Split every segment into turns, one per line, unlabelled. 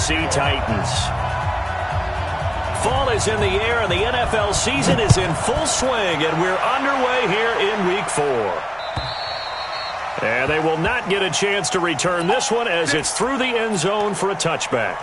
Tennessee Titans. Fall is in the air, and the NFL season is in full swing, and we're underway here in Week 4. And they will not get a chance to return this one as it's through the end zone for a touchback.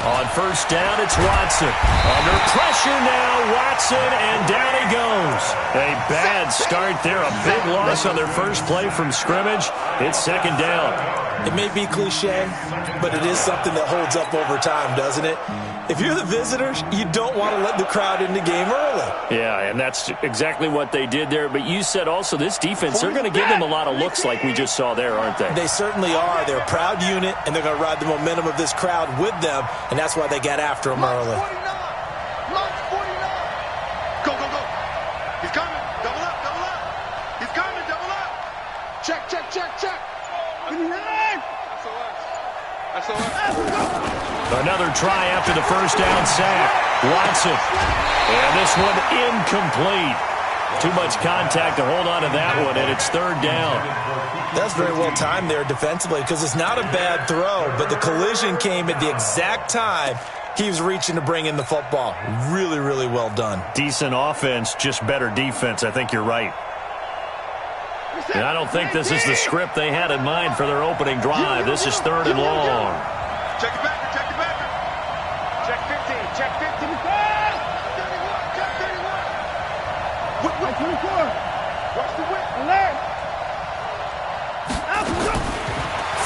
On first down, it's Watson. Under pressure now, Watson, and down he goes. A bad start there, a big loss on their first play from scrimmage. It's second down.
It may be cliche, but it is something that holds up over time, doesn't it? If you're the visitors, you don't want to let the crowd in the game early.
Yeah, and that's exactly what they did there. But you said also this defense, they're going to give them a lot of looks like we just saw there, aren't they?
They certainly are. They're a proud unit, and they're going to ride the momentum of this crowd with them, and that's why they got after them early.
Go, go, go. He's coming. Double up, double up. He's coming, double up. Check, check, check, check.
Another try after the first down sack. Watson. And this one incomplete. Too much contact to hold on to that one, and it's third down.
That's very well timed there defensively because it's not a bad throw, but the collision came at the exact time he was reaching to bring in the football. Really, really well done.
Decent offense, just better defense. I think you're right. And I don't think this is the script they had in mind for their opening drive. This is third and long.
Check it back, check it back. Check 15, check 15. 31, check 31. Whip, 24. Watch the whip. Alert.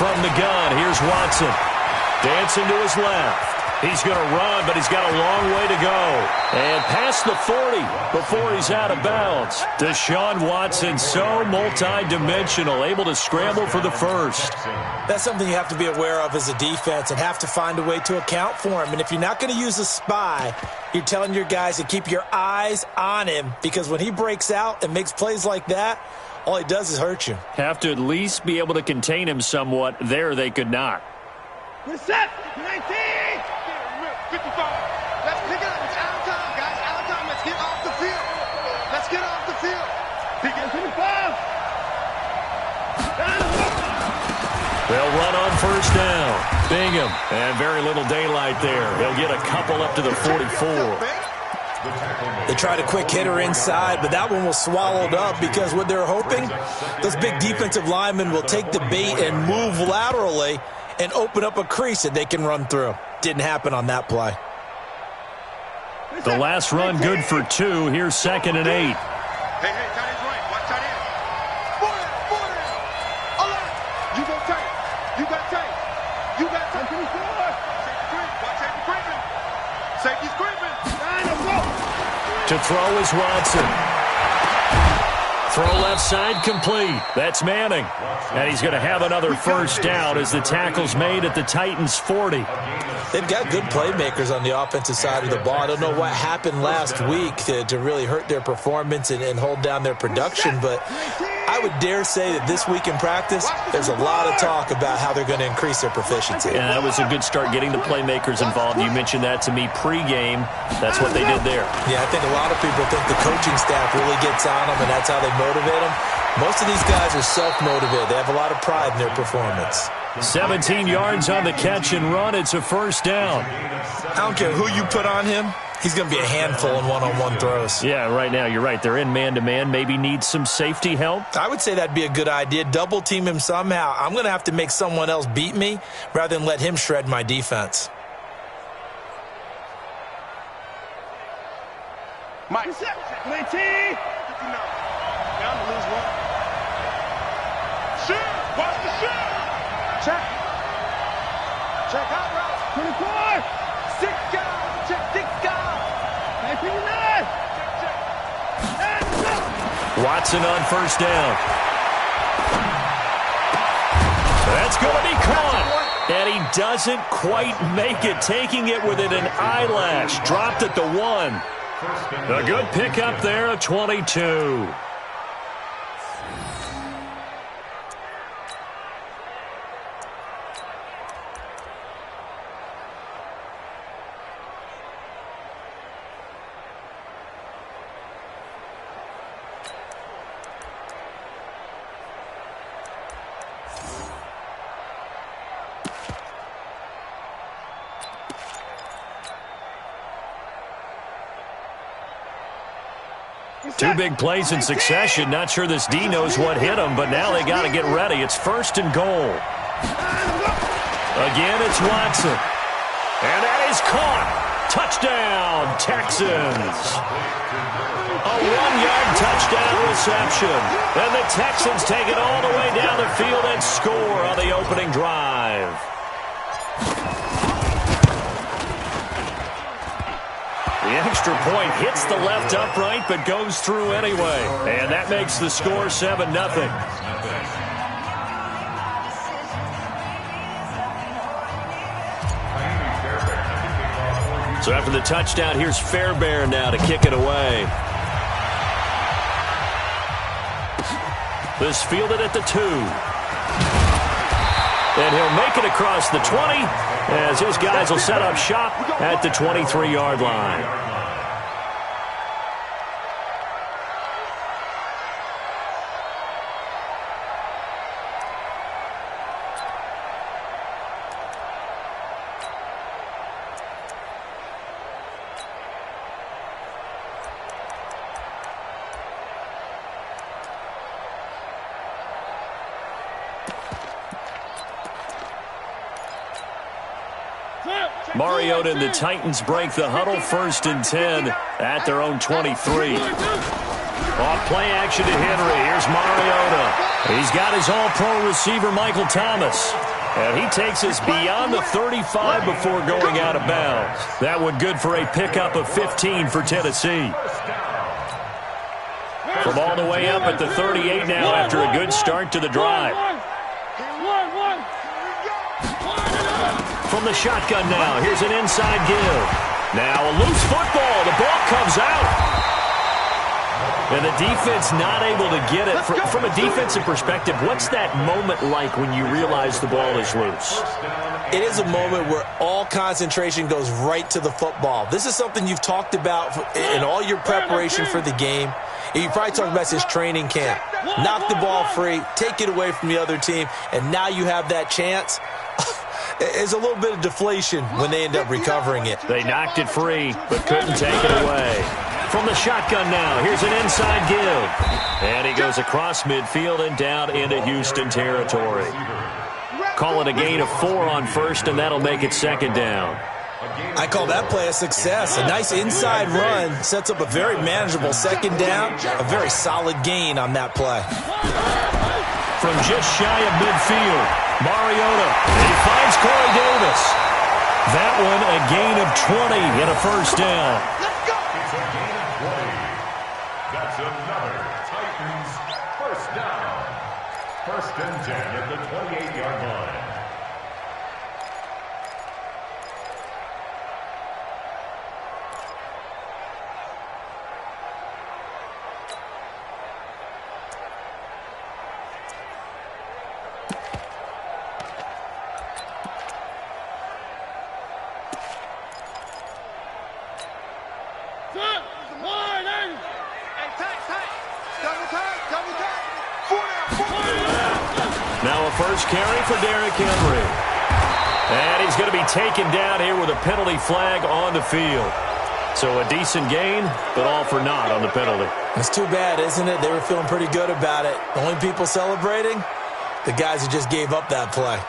From the gun, here's Watson. Dancing to his left. He's going to run, but he's got a long way to go. And past the 40 before he's out of bounds. Deshaun Watson, so multi-dimensional, able to scramble for the first.
That's something you have to be aware of as a defense and have to find a way to account for him. And if you're not going to use a spy, you're telling your guys to keep your eyes on him because when he breaks out and makes plays like that, all he does is hurt you.
Have to at least be able to contain him somewhat. There they could not.
Reset. 19. 55. Let's pick it up. It's out of time, guys. Out of time. Let's get off the field. Let's get off the field. Pick it up. 55.
They'll run on first down. Bingham. And very little daylight there. He'll get a couple up to the 44.
They tried a quick hitter inside, but that one was swallowed up because what they're hoping, those big defensive linemen will take the bait and move laterally and open up a crease that they can run through. Didn't happen on that play.
The last run good for 2. Here's second and 8.
Hey, tight end's right. Watch tight end. Forward. Alert. You go tight. You got tight. You got tight. Safety creep. Watch safety creeping. Safety's creeping.
To throw is Watson. Throw left side complete. That's Manning. And he's going to have another first down as the tackle's made at the Titans' 40.
They've got good playmakers on the offensive side of the ball. I don't know what happened last week to really hurt their performance and hold down their production, but I would dare say that this week in practice, there's a lot of talk about how they're going to increase their proficiency.
And that was a good start getting the playmakers involved. You mentioned that to me pregame. That's what they did there.
Yeah, I think a lot of people think the coaching staff really gets on them, and that's how they motivate them. Most of these guys are self-motivated. They have a lot of pride in their performance.
17 yards on the catch and run. It's a first down.
I don't care who you put on him. He's going to be a handful in one-on-one throws.
Yeah, right now, you're right. They're in man-to-man. Maybe need some safety help.
I would say that'd be a good idea. Double team him somehow. I'm going to have to make someone else beat me rather than let him shred my defense.
Mike. 19. Down to lose one. Shoot. Watch the shoot. Check. Check out route. 24. 6 guys. Check 6 guys. 19. Check.
Watson on first down. That's going to be caught. And he doesn't quite make it, taking it within an eyelash. Dropped at the 1. A good pickup there of 22. Two big plays in succession. Not sure this D knows what hit him, but now they got to get ready. It's 1st and goal. Again, it's Watson. And that is caught. Touchdown, Texans. A 1-yard touchdown reception. And the Texans take it all the way down the field and score on the opening drive. The extra point hits the left upright but goes through anyway. And that makes the score 7-0. So after the touchdown, here's Fairbairn now to kick it away. This fielded at the 2. And he'll make it across the 20 as his guys will set up shop at the 23-yard line. Mariota and the Titans break the huddle, 1st and 10 at their own 23. Off play action to Henry. Here's Mariota. He's got his all-pro receiver, Michael Thomas. And he takes us beyond the 35 before going out of bounds. That one good for a pickup of 15 for Tennessee. From all the way up at the 38 now after a good start to the drive. From the shotgun now, here's an inside give. Now a loose football. The ball comes out. And the defense not able to get it. From a defensive perspective, what's that moment like when you realize the ball is loose?
It is a moment where all concentration goes right to the football. This is something you've talked about in all your preparation for the game. And you probably talked about this training camp. Knock the ball free, take it away from the other team, and now you have that chance. There's a little bit of deflation when they end up recovering it.
They knocked it free, but couldn't take it away. From the shotgun now, here's an inside give. And he goes across midfield and down into Houston territory. Call it a gain of 4 on 1st, and that'll make it 2nd down.
I call that play a success. A nice inside run sets up a very manageable 2nd down. A very solid gain on that play.
From just shy of midfield, Mariota. He finds Corey Davis. That one a gain of 20 and a 1st down.
Let's go.
It's a gain of 20. That's another Titans 1st down. 1st and 10 at the 28-yard line.
Now a first carry for Derrick Henry. And he's going to be taken down here with a penalty flag on the field. So a decent gain, but all for naught on the penalty.
It's too bad, isn't it? They were feeling pretty good about it. The only people celebrating, the guys who just gave up that play.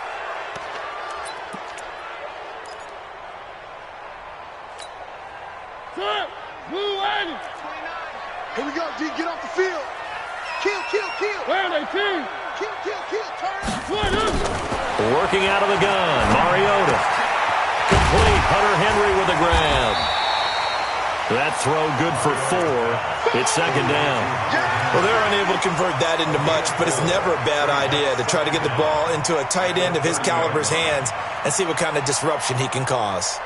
Here we go, D. Get off the field. Kill, kill, kill. Where are they, team? Kill, kill, kill. Turn up.
Working out of the gun, Mariota. Complete. Hunter Henry with a grab. That throw good for 4. It's second down.
Well, they're unable to convert that into much, but it's never a bad idea to try to get the ball into a tight end of his caliber's hands and see what kind of disruption he can cause.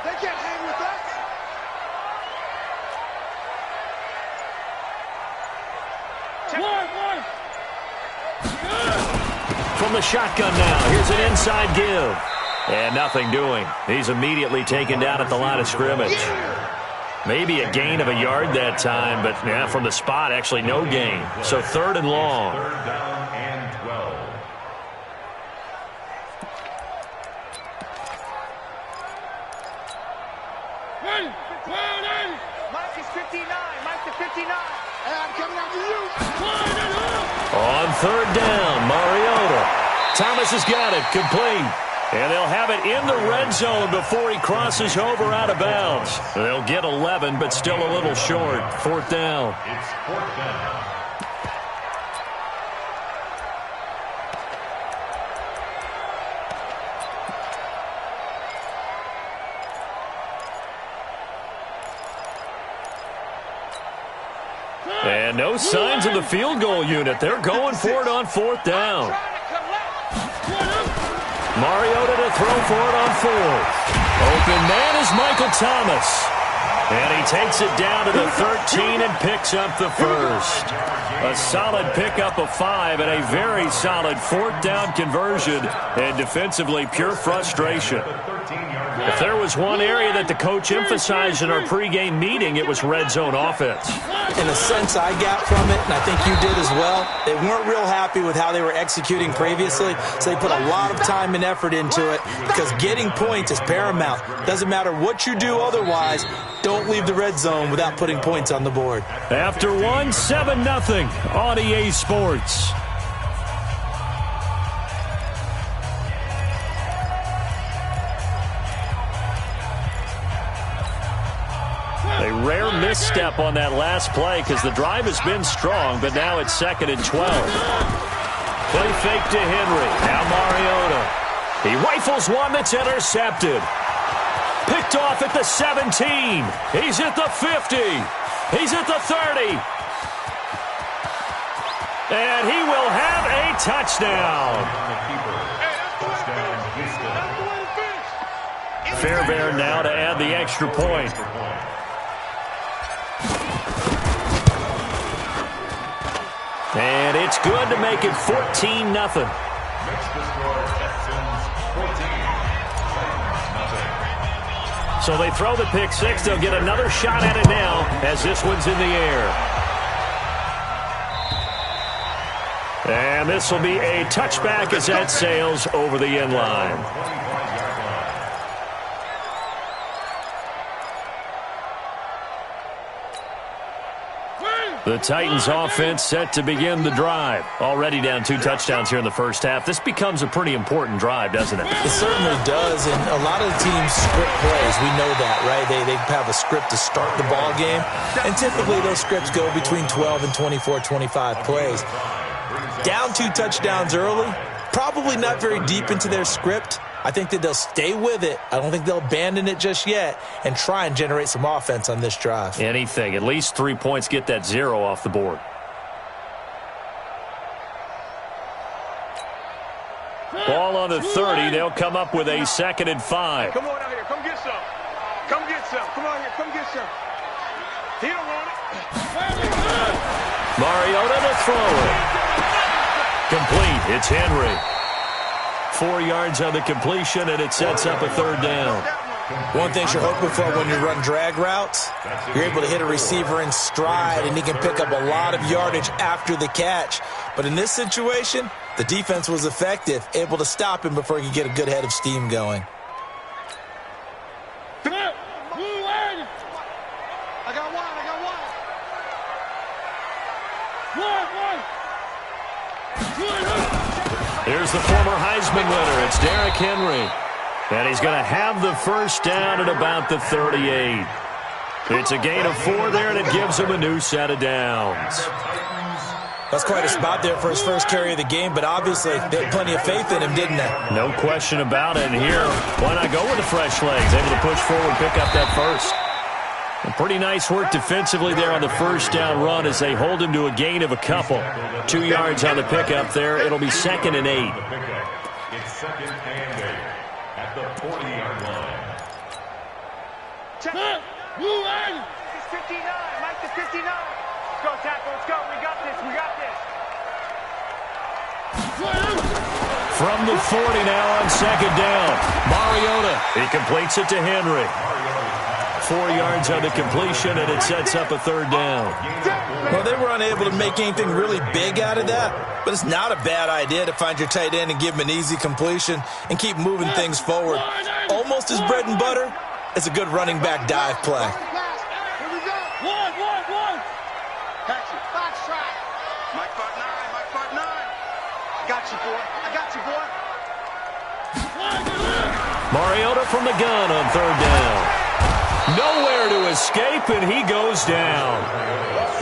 They can't hang with us.
From the shotgun now, here's an inside give. And nothing doing. He's immediately taken down at the line of scrimmage. Maybe a gain of a yard that time, but yeah, from the spot, actually no gain. So third and long.
Third down and 12.
Mike is 59. Mike to 59. Hey, I'm coming after you.
On third down, Mariota. Thomas has got it, complete. And they'll have it in the red zone before he crosses over out of bounds. They'll get 11, but still a little short. Fourth down.
It's fourth down.
And no signs of the field goal unit. They're going for it on fourth down. Mariota to throw for it on fourth. Open man is Michael Thomas. And he takes it down to the 13 and picks up the first. A solid pickup of 5 and a very solid fourth down conversion. And defensively, pure frustration. If there was one area that the coach emphasized in our pregame meeting, it was red zone offense.
In a sense, I got from it, and I think you did as well, they weren't real happy with how they were executing previously, so they put a lot of time and effort into it because getting points is paramount. Doesn't matter what you do otherwise, don't leave the red zone without putting points on the board.
After one, 7-0 on EA Sports. A rare misstep on that last play because the drive has been strong, but now it's second and 12. Play fake to Henry. Now Mariota. He rifles one that's intercepted. Picked off at the 17. He's at the 50. He's at the 30. And he will have a touchdown. Fairbairn now to add the extra point. And it's good to make it 14-0.
Makes the score Texans 14.
So they throw the pick six. They'll get another shot at it now as this one's in the air. And this will be a touchback as that sails over the end line. The Titans offense set to begin the drive. Already down 2 touchdowns here in the first half. This becomes a pretty important drive, doesn't it?
It certainly does, and a lot of the teams script plays. We know that, right? They have a script to start the ball game, and typically those scripts go between 12 and 24, 25 plays. Down 2 touchdowns early, probably not very deep into their script. I think that they'll stay with it. I don't think they'll abandon it just yet and try and generate some offense on this drive.
Anything. At least 3 points, get that 0 off the board. Ball on the 30. They'll come up with a second and 5.
Come on out here. Come get some. Come get some. Come on here. Come get some. He don't want it.
Mariota to throw it. Complete. It's Henry. 4 yards on the completion, and it sets up a third down.
One thing you're hoping for when you run drag routes, you're able to hit a receiver in stride, and he can pick up a lot of yardage after the catch. But in this situation, the defense was effective, able to stop him before he could get a good head of steam going.
I got one.
Here's the former Heisman winner. It's Derrick Henry. And he's going to have the first down at about the 38. It's a gain of 4 there, and it gives him a new set of downs.
That's quite a spot there for his first carry of the game, but obviously they had plenty of faith in him, didn't they?
No question about it. And here, why not go with the fresh legs? Able to push forward, pick up that first. And pretty nice work defensively there on the first down run as they hold him to a gain of a couple. 2 yards on the pickup there. It'll be 2nd and 8.
It's 2nd and 8 at the 40-yard line.
Check it. It's 59. Mike to 59. Let's go, tackle. Let's go. We got this. We got this.
From the 40 now on 2nd down. Mariota. He completes it to Henry. 4 yards on the completion, and it sets up a 3rd down.
Well, they were unable to make anything really big out of that, but it's not a bad idea to find your tight end and give him an easy completion and keep moving things forward. Almost his bread and butter. It's a good running back dive play.
Here we go. One. Catch it. Box track. Mike 5'9". Mike 5'9". I got you, boy. I got you, boy.
Mariota from the gun on 3rd down. Nowhere to escape, and he goes down.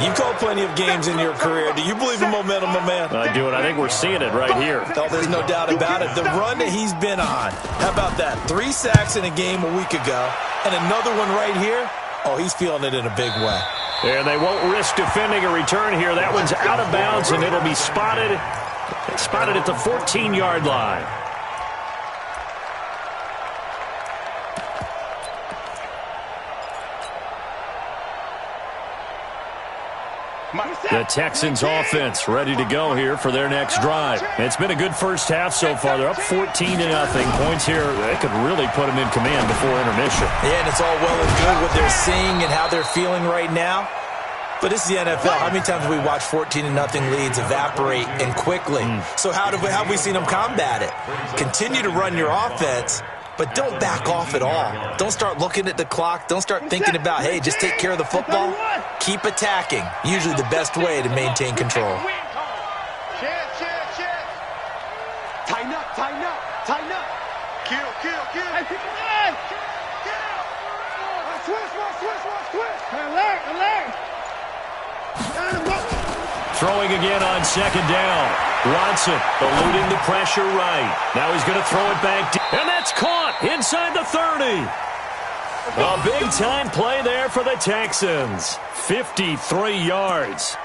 You've called plenty of games in your career. Do you believe in momentum, my man?
I do, and I think we're seeing it right here.
Oh, there's no doubt about it. The run that he's been on. How about that? 3 sacks in a game a week ago, and another one right here. Oh, he's feeling it in a big way.
And they won't risk defending a return here. That one's out of bounds, and it'll be spotted at the 14-yard line. The Texans offense ready to go here for their next drive. It's been a good first half so far. They're up 14-0. Points here, they could really put them in command before intermission.
Yeah, and it's all well and good what they're seeing and how they're feeling right now. But this is the NFL. How many times have we watched 14-0 leads evaporate and quickly? So how have we seen them combat it? Continue to run your offense, but don't back off at all. Don't start looking at the clock. Don't start thinking about, hey, just take care of the football. Keep attacking. Usually the best way to maintain control.
Check. Tighten up. Kill. Hey, kill. Switch. Alert.
Throwing again on 2nd down. Watson eluding the pressure right. Now he's going to throw it back deep. And that's caught inside the 30. A big-time play there for the Texans. 53 yards.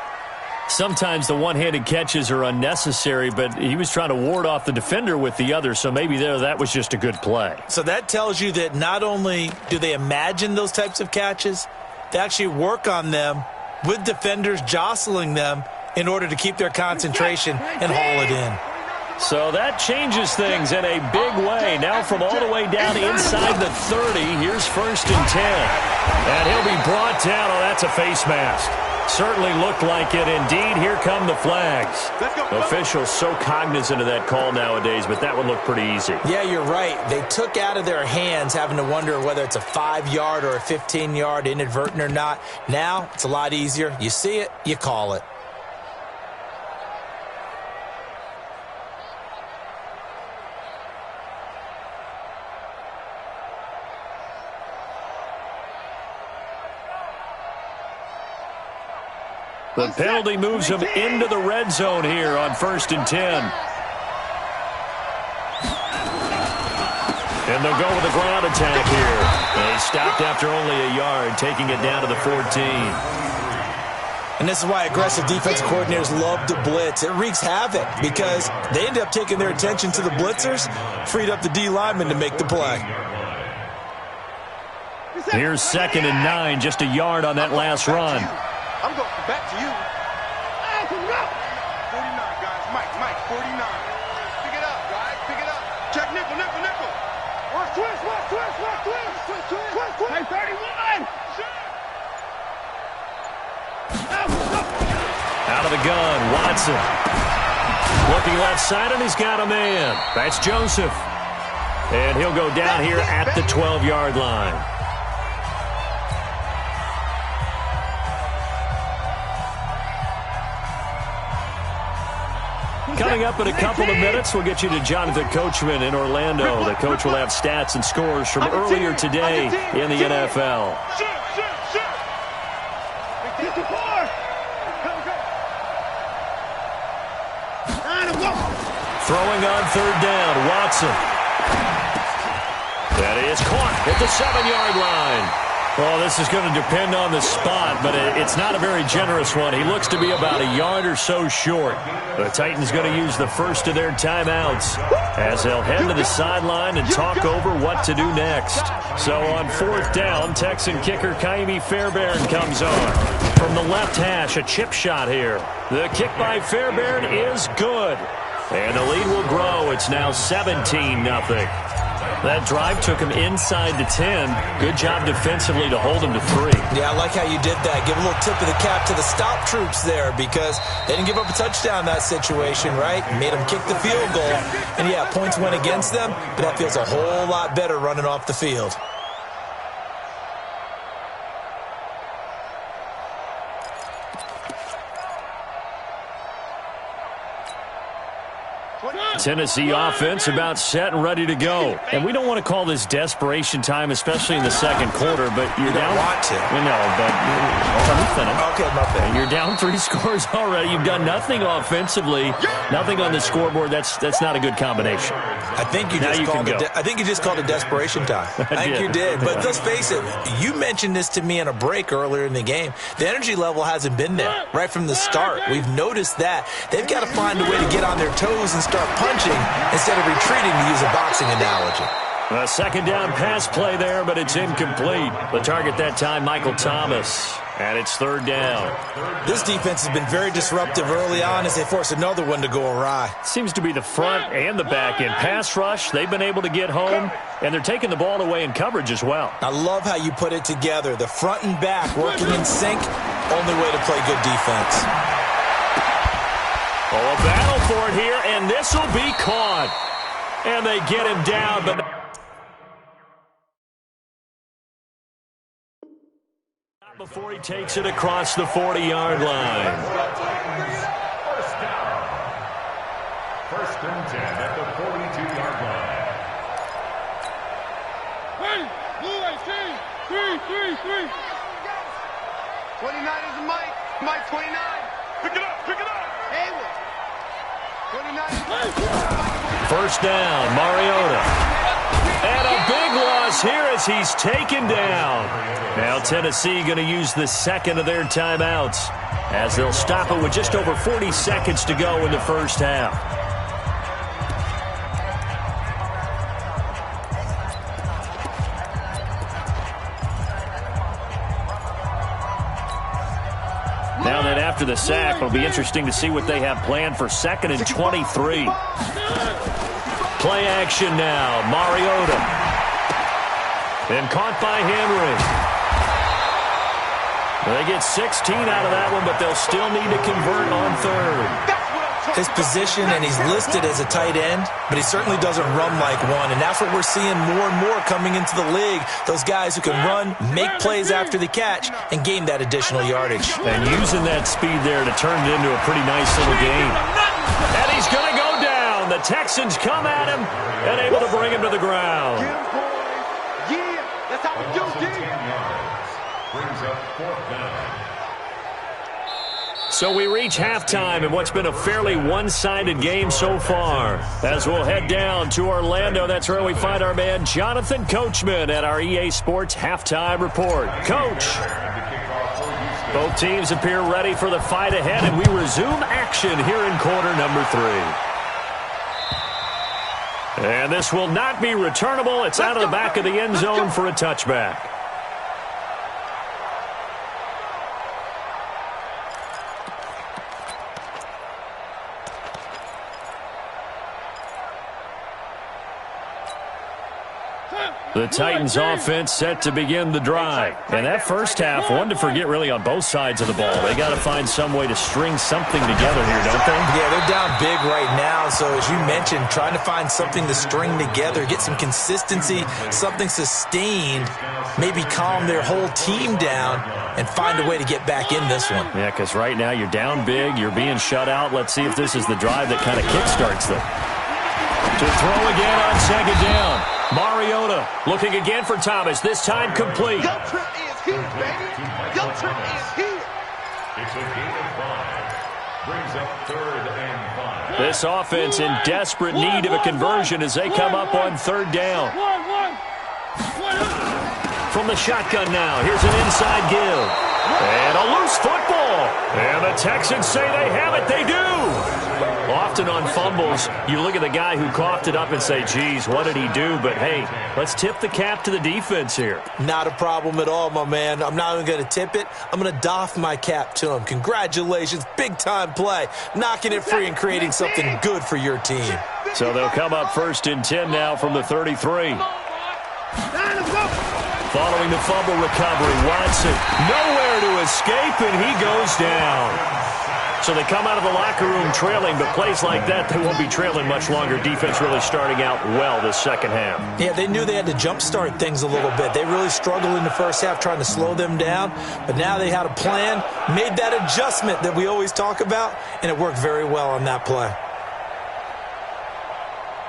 Sometimes the one-handed catches are unnecessary, but he was trying to ward off the defender with the other, so maybe that was just a good play.
So that tells you that not only do they imagine those types of catches, they actually work on them with defenders jostling them in order to keep their concentration and haul it in.
So that changes things in a big way. Now from all the way down inside the 30, here's 1st and 10. And he'll be brought down. Oh, that's a face mask. Certainly looked like it. Indeed, here come the flags. Officials so cognizant of that call nowadays, but that would look pretty easy.
Yeah, you're right. They took out of their hands having to wonder whether it's a 5-yard or a 15-yard, inadvertent or not. Now, it's a lot easier. You see it, you call it.
The penalty moves him into the red zone here on 1st and 10. And they'll go with a ground attack here. They stopped after only a yard, taking it down to the 14.
And this is why aggressive defensive coordinators love to blitz. It wreaks havoc because they end up taking their attention to the blitzers, freed up the D lineman to make the play.
Here's 2nd and 9, just a yard on that last run.
I'm going back to you. 49, guys. Mike, 49. Pick it up, guys. Pick it up. Check nickel. Watch twist. Hey, 31.
Out of the gun, Watson. Looking left side, and he's got a man. That's Joseph. And he'll go down here at the 12-yard line. Coming up in a couple of minutes, we'll get you to Jonathan Coachman in Orlando. The coach will have stats and scores from earlier today in the NFL. Throwing on third down, Watson. That is caught at the 7-yard line. Well, this is going to depend on the spot, but it's not a very generous one. He looks to be about a yard or so short. The Titans going to use the first of their timeouts as they'll head to the sideline and talk over what to do next. So on fourth down, Texan kicker Kaimi Fairbairn comes on. From the left hash, a chip shot here. The kick by Fairbairn is good. And the lead will grow. It's now 17-0. That drive took him inside the 10. Good job defensively to hold him to 3.
Yeah, I like how you did that. Give a little tip of the cap to the stop troops there because they didn't give up a touchdown in that situation, right? Made them kick the field goal. And, yeah, points went against them, but that feels a whole lot better running off the field.
Tennessee offense about set and ready to go. And we don't want to call this desperation time, especially in the second quarter, but you're down.
Want to.
We know, but let me finish.
Okay, my bad.
You're down 3 scores already. You've done nothing offensively, nothing on the scoreboard. That's not a good combination.
I think you just called it desperation time. I think you did. But let's face it, you mentioned this to me in a break earlier in the game. The energy level hasn't been there right from the start. We've noticed that. They've got to find a way to get on their toes and start punching instead of retreating, to use a boxing analogy.
A second down pass play there, but it's incomplete. The target that time, Michael Thomas. And it's third down.
This defense has been very disruptive early on as they force another one to go awry.
Seems to be the front and the back end. Pass rush, they've been able to get home, and they're taking the ball away in coverage as well.
I love how you put it together. The front and back working in sync, only way to play good defense.
Oh, a battle for it here, and this will be caught. And they get him down, but not before he takes it across the 40-yard line.
First down. First and 10 at the 42-yard line.
Ready? Blue 18. 3. 29 is the Mike. Mike 29. Pick it up. Hayward. 29 is
First down, Mariota. And a big loss here as he's taken down. Now Tennessee going to use the second of their timeouts as they'll stop it with just over 40 seconds to go in the first half. Now that after the sack, it'll be interesting to see what they have planned for second and 23. Play action now, Mariota. And caught by Henry. They get 16 out of that one, but they'll still need to convert on third.
His position, and he's listed as a tight end, but he certainly doesn't run like one, and that's what we're seeing more and more coming into the league. Those guys who can run, make plays after the catch, and gain that additional yardage.
And using that speed there to turn it into a pretty nice little game. And he's going to go down. The Texans come at him and able to bring him to the ground.
Yeah, that's how we do, D.
Brings up fourth down.
So we reach halftime in what's been a fairly one-sided game so far. As we'll head down to Orlando, that's where we find our man Jonathan Coachman at our EA Sports Halftime Report. Coach, both teams appear ready for the fight ahead, and we resume action here in quarter number 3. And this will not be returnable. It's out of the back of the end zone for a touchback. The Titans offense set to begin the drive. And that first half, one to forget really on both sides of the ball. They got to find some way to string something together here, don't they?
Yeah, they're down big right now. So as you mentioned, trying to find something to string together, get some consistency, something sustained, maybe calm their whole team down and find a way to get back in this one.
Yeah, because right now you're down big, you're being shut out. Let's see if this is the drive that kind of kickstarts them. To throw again on second down. Mariota looking again for Thomas, this time complete.
Your trip is here, baby. Your trip is here.
It's a gain of 5. Brings up 3rd and 5.
This offense in desperate need of a conversion as they come up on 3rd down. From the shotgun now, here's an inside give. And a loose football. And the Texans say they have it. They do. Often on fumbles, you look at the guy who coughed it up and say, geez, what did he do? But, hey, let's tip the cap to the defense here.
Not a problem at all, my man. I'm not even going to tip it. I'm going to doff my cap to him. Congratulations. Big-time play. Knocking it free and creating something good for your team.
So they'll come up 1st and 10 now from the 33. Following the fumble recovery, Watson nowhere to escape, and he goes down. So they come out of the locker room trailing, but plays like that, they won't be trailing much longer. Defense really starting out well this second half.
Yeah, they knew they had to jumpstart things a little bit. They really struggled in the first half trying to slow them down, but now they had a plan, made that adjustment that we always talk about, and it worked very well on that play.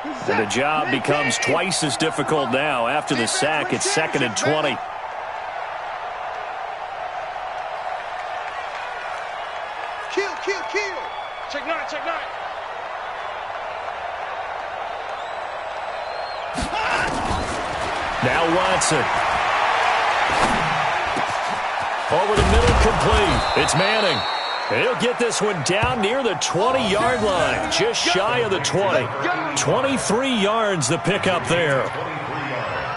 And the job becomes twice as difficult now. After the sack, it's 2nd and 20.
Kill. Check 9.
Now Watson. Over the middle, complete. It's Manning. He'll get this one down near the 20-yard line, just shy of the 20. 23 yards the pickup there.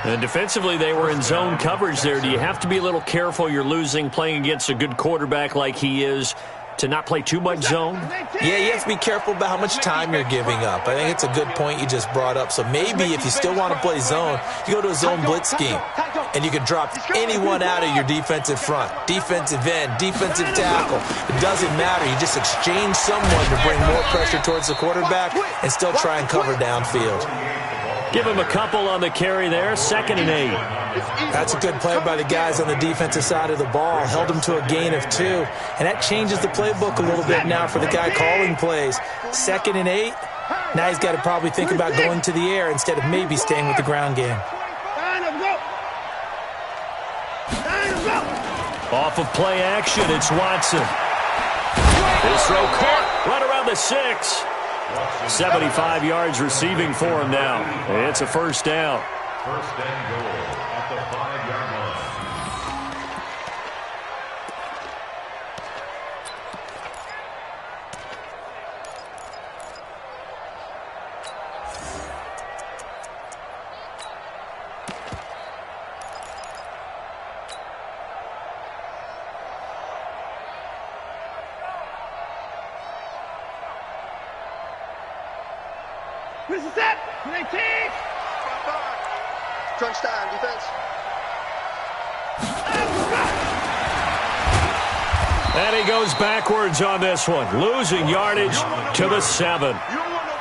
And defensively, they were in zone coverage there. Do you have to be a little careful? You're losing, playing against a good quarterback like he is, to not play too much zone?
Yeah, you have to be careful about how much time you're giving up. I think it's a good point you just brought up. So maybe if you still want to play zone, you go to a zone blitz scheme, and you can drop anyone out of your defensive front, defensive end, defensive tackle. It doesn't matter. You just exchange someone to bring more pressure towards the quarterback and still try and cover downfield.
Give him a couple on the carry there, 2nd and 8.
That's a good play by the guys on the defensive side of the ball. Held them to a gain of 2. And that changes the playbook a little bit now for the guy calling plays. 2nd and 8. Now he's got to probably think about going to the air instead of maybe staying with the ground game.
Off of play action, it's Watson. His throw caught right around the 6. 75 yards receiving for him now. It's a 1st down.
1st and goal at the 5-yard line.
This is it. They take. Crunch time, defense.
And he goes backwards on this one, losing yardage to the 7.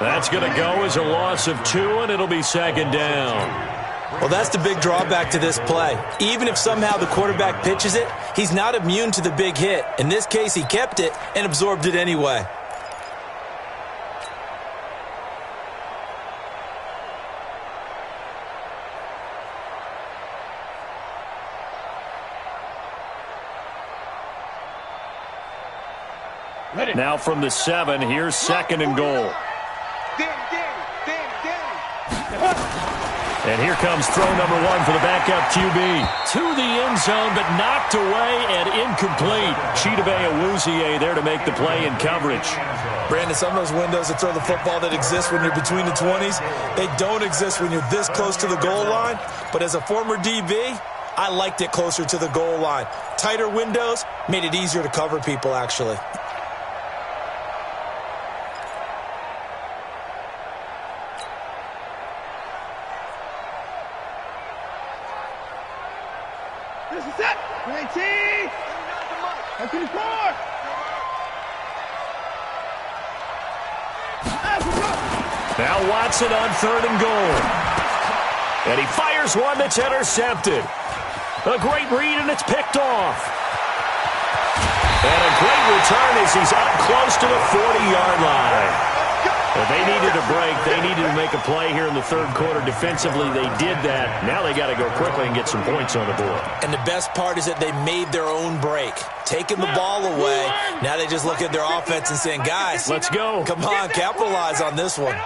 That's going to go as a loss of 2, and it'll be 2nd down.
Well, that's the big drawback to this play. Even if somehow the quarterback pitches it, he's not immune to the big hit. In this case, he kept it and absorbed it anyway.
Now from the 7, here's 2nd and goal. And here comes throw number 1 for the backup QB. To the end zone, but knocked away and incomplete. Chidobe Awuzie there to make the play in coverage.
Brandon, some of those windows that throw the football that exist when you're between the 20s, they don't exist when you're this close to the goal line. But as a former DB, I liked it closer to the goal line. Tighter windows made it easier to cover people, actually.
This is it. 19. That's the score.
Now Watson on 3rd and goal. And he fires one that's intercepted. A great read, and it's picked off. And a great return as he's up close to the 40-yard line. Well, they needed a break. They needed to make a play here in the 3rd quarter. Defensively, they did that. Now they got to go quickly and get some points on the board.
And the best part is that they made their own break. Taking the ball away. Now they just look at their offense and saying, guys,
let's go.
Come on, capitalize on this one.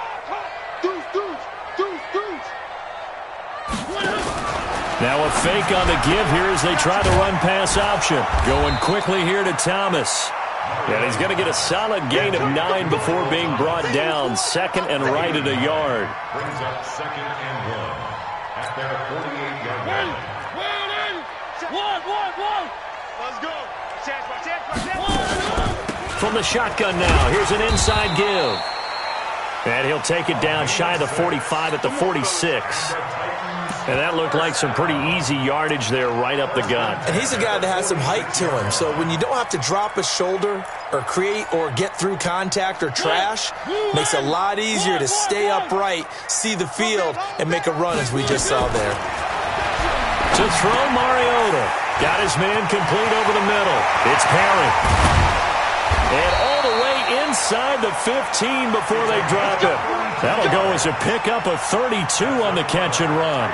Now a fake on the give here as they try the run-pass option. Going quickly here to Thomas. And he's going to get a solid gain of 9 before being brought down. 2nd and right at a yard.
Brings up 2nd and 1 at their 48-yard line.
Let's go.
From the shotgun now, here's an inside give. And he'll take it down shy of the 45 at the 46. And that looked like some pretty easy yardage there right up the gut.
And he's a guy that has some height to him. So when you don't have to drop a shoulder or create or get through contact or trash, makes it a lot easier to stay upright, see the field, and make a run as we just saw there.
To throw, Mariota. Got his man complete over the middle. It's Perry. And all the way inside the 15 before they drop it. That'll go as a pickup of 32 on the catch and run.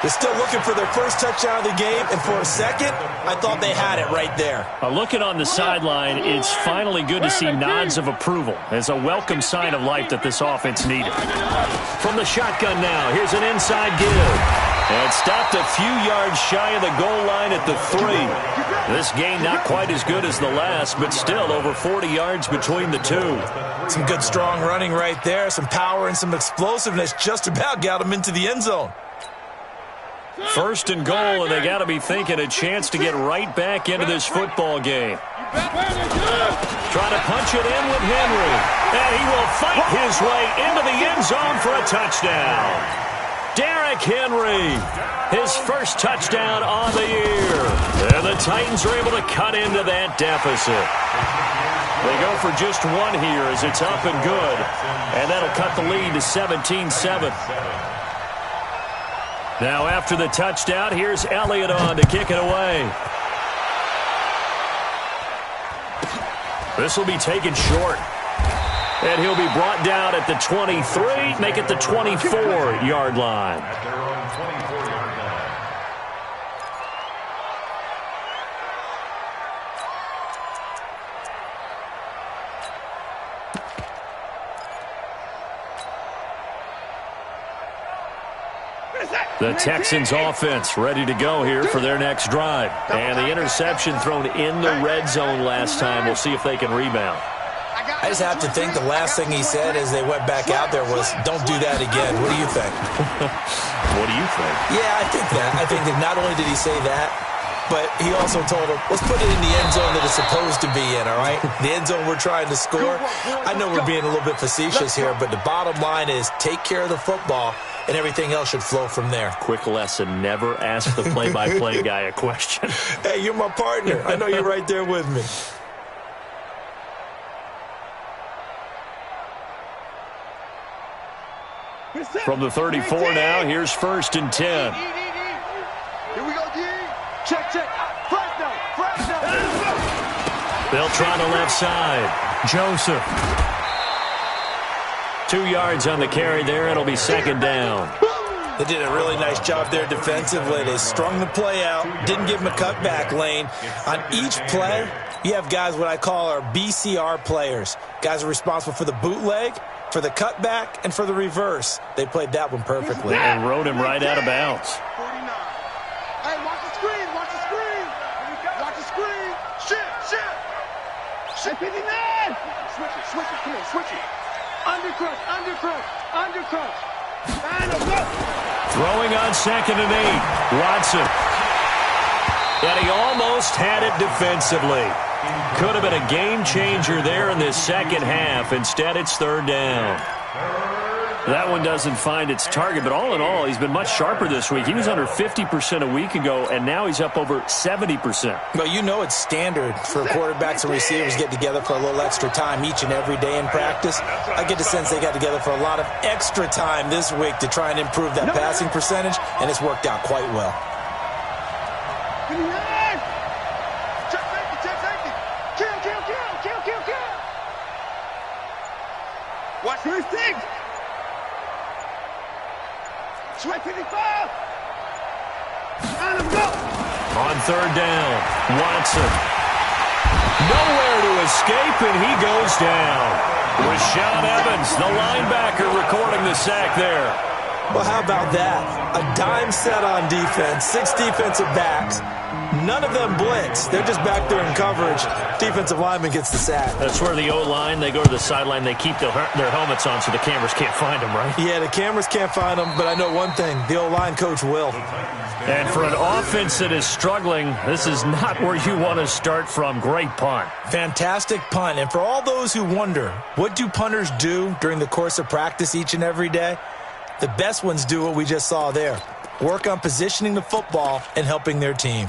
They're still looking for their first touchdown of the game, and for a second, I thought they had it right there.
Looking on the sideline, it's finally good to see nods of approval as a welcome sign of life that this offense needed. From the shotgun now, here's an inside give. And stopped a few yards shy of the goal line at the 3. This gain not quite as good as the last, but still over 40 yards between the two.
Some good strong running right there, some power and some explosiveness just about got them into the end zone.
1st and goal, and they got to be thinking a chance to get right back into this football game. Trying to punch it in with Henry. And he will fight his way into the end zone for a touchdown. Derrick Henry, his first touchdown on the year. And the Titans are able to cut into that deficit. They go for just one here as it's up and good. And that'll cut the lead to 17-7. Now after the touchdown, here's Elliott on to kick it away. This will be taken short. And he'll be brought down at the 23, make it the 24-yard line.
At their own 24-yard line.
The Texans offense ready to go here for their next drive. And the interception thrown in the red zone last time. We'll see if they can rebound.
I just have to think the last thing he said as they went back out there was, don't do that again. What do you think?
What do you think?
Yeah, I think that. I think that not only did he say that, but he also told him, let's put it in the end zone that it's supposed to be in, all right? The end zone we're trying to score. I know we're being a little bit facetious here, but the bottom line is take care of the football, and everything else should flow from there.
Quick lesson, never ask the play-by-play guy a question.
Hey, you're my partner. I know you're right there with me.
From the 34 now, here's 1st and 10.
Here we go, D. Check. Fresh down.
They'll try the left side. Joseph. 2 yards on the carry there. It'll be 2nd down.
They did a really nice job there defensively. They strung the play out, didn't give him a cutback lane. On each play, you have guys what I call our BCR players. Guys are responsible for the bootleg, for the cutback, and for the reverse. They played that one perfectly.
And rode him right out of bounds.
49. Hey, watch the screen. Watch the screen. Shit. 59. Switch it. Come on, switch it. Undercut.
Throwing on 2nd and 8. Watson. And he almost had it defensively. Could have been a game changer there in this second half. Instead, it's 3rd down. That one doesn't find its target, but all in all, he's been much sharper this week. He was under 50% a week ago, and now he's up over 70%.
Well, you know it's standard for quarterbacks and receivers get together for a little extra time each and every day in practice. I get the sense they got together for a lot of extra time this week to try and improve that passing percentage, and it's worked out quite well.
Check safety. Kill. Watch first thing. Switch 55. And let's go.
On third down, Watson. Nowhere to escape, and he goes down. Rashaan Evans, the linebacker, recording the sack there.
Well, how about that? A dime set on defense, 6 defensive backs. None of them blitz. They're just back there in coverage. Defensive lineman gets the sack.
That's where the O-line, they go to the sideline, they keep their helmets on so the cameras can't find them, right?
Yeah, the cameras can't find them, but I know one thing. The O-line coach will.
And for an offense that is struggling, this is not where you want to start from. Great punt.
Fantastic punt. And for all those who wonder, what do punters do during the course of practice each and every day? The best ones do what we just saw there. Work on positioning the football and helping their team.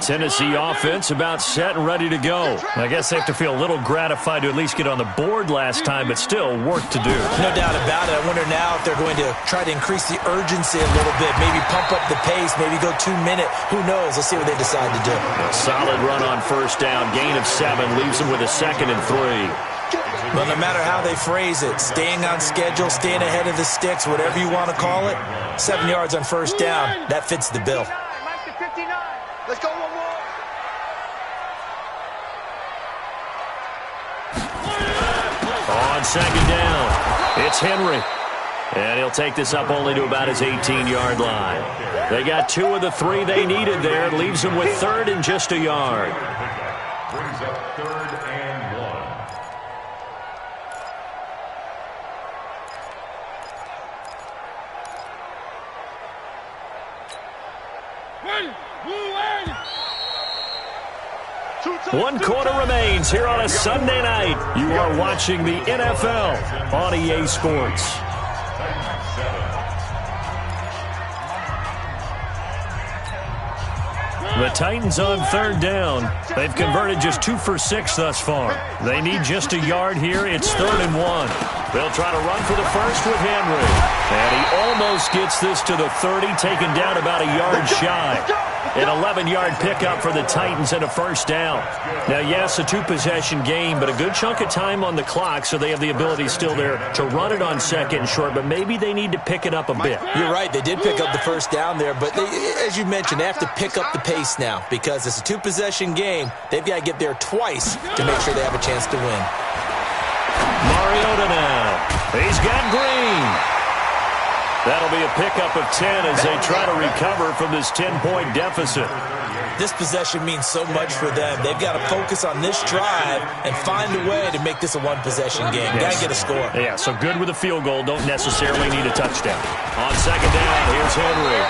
Tennessee offense about set and ready to go. I guess they have to feel a little gratified to at least get on the board last time, but still work to do.
No doubt about it. I wonder now if they're going to try to increase the urgency a little bit, maybe pump up the pace, maybe go 2-minute. Who knows? Let's see what they decide to do.
A solid run on first down. Gain of 7 leaves them with a 2nd and 3.
Well, no matter how they phrase it, staying on schedule, staying ahead of the sticks, whatever you want to call it, 7 yards on first down, that fits the bill.
Let's go one more.
On second down, it's Henry. And he'll take this up only to about his 18-yard line. They got 2 of the 3 they needed there. Leaves them with 3rd and just a yard.
Brings up 3rd and
1 quarter remains here on a Sunday night. You are watching the NFL on EA Sports. The Titans on 3rd down. They've converted just 2 for 6 thus far. They need just a yard here. It's 3rd and 1. They'll try to run for the first with Henry. And he almost gets this to the 30, taken down about a yard shy. An 11-yard pickup for the Titans and a first down. Now, yes, a 2-possession game, but a good chunk of time on the clock, so they have the ability still there to run it on 2nd and short, but maybe they need to pick it up a bit.
You're right. They did pick up the first down there, but as you mentioned, they have to pick up the pace now because it's a 2-possession game. They've got to get there twice to make sure they have a chance to win.
Mariota now. He's got Green. That'll be a pickup of 10 as they try to recover from this 10-point deficit.
This possession means so much for them. They've got to focus on this drive and find a way to make this a 1-possession game.
Yes.
Got to get a score.
Yeah, so good with a field goal. Don't necessarily need a touchdown. On second down, here's Henry.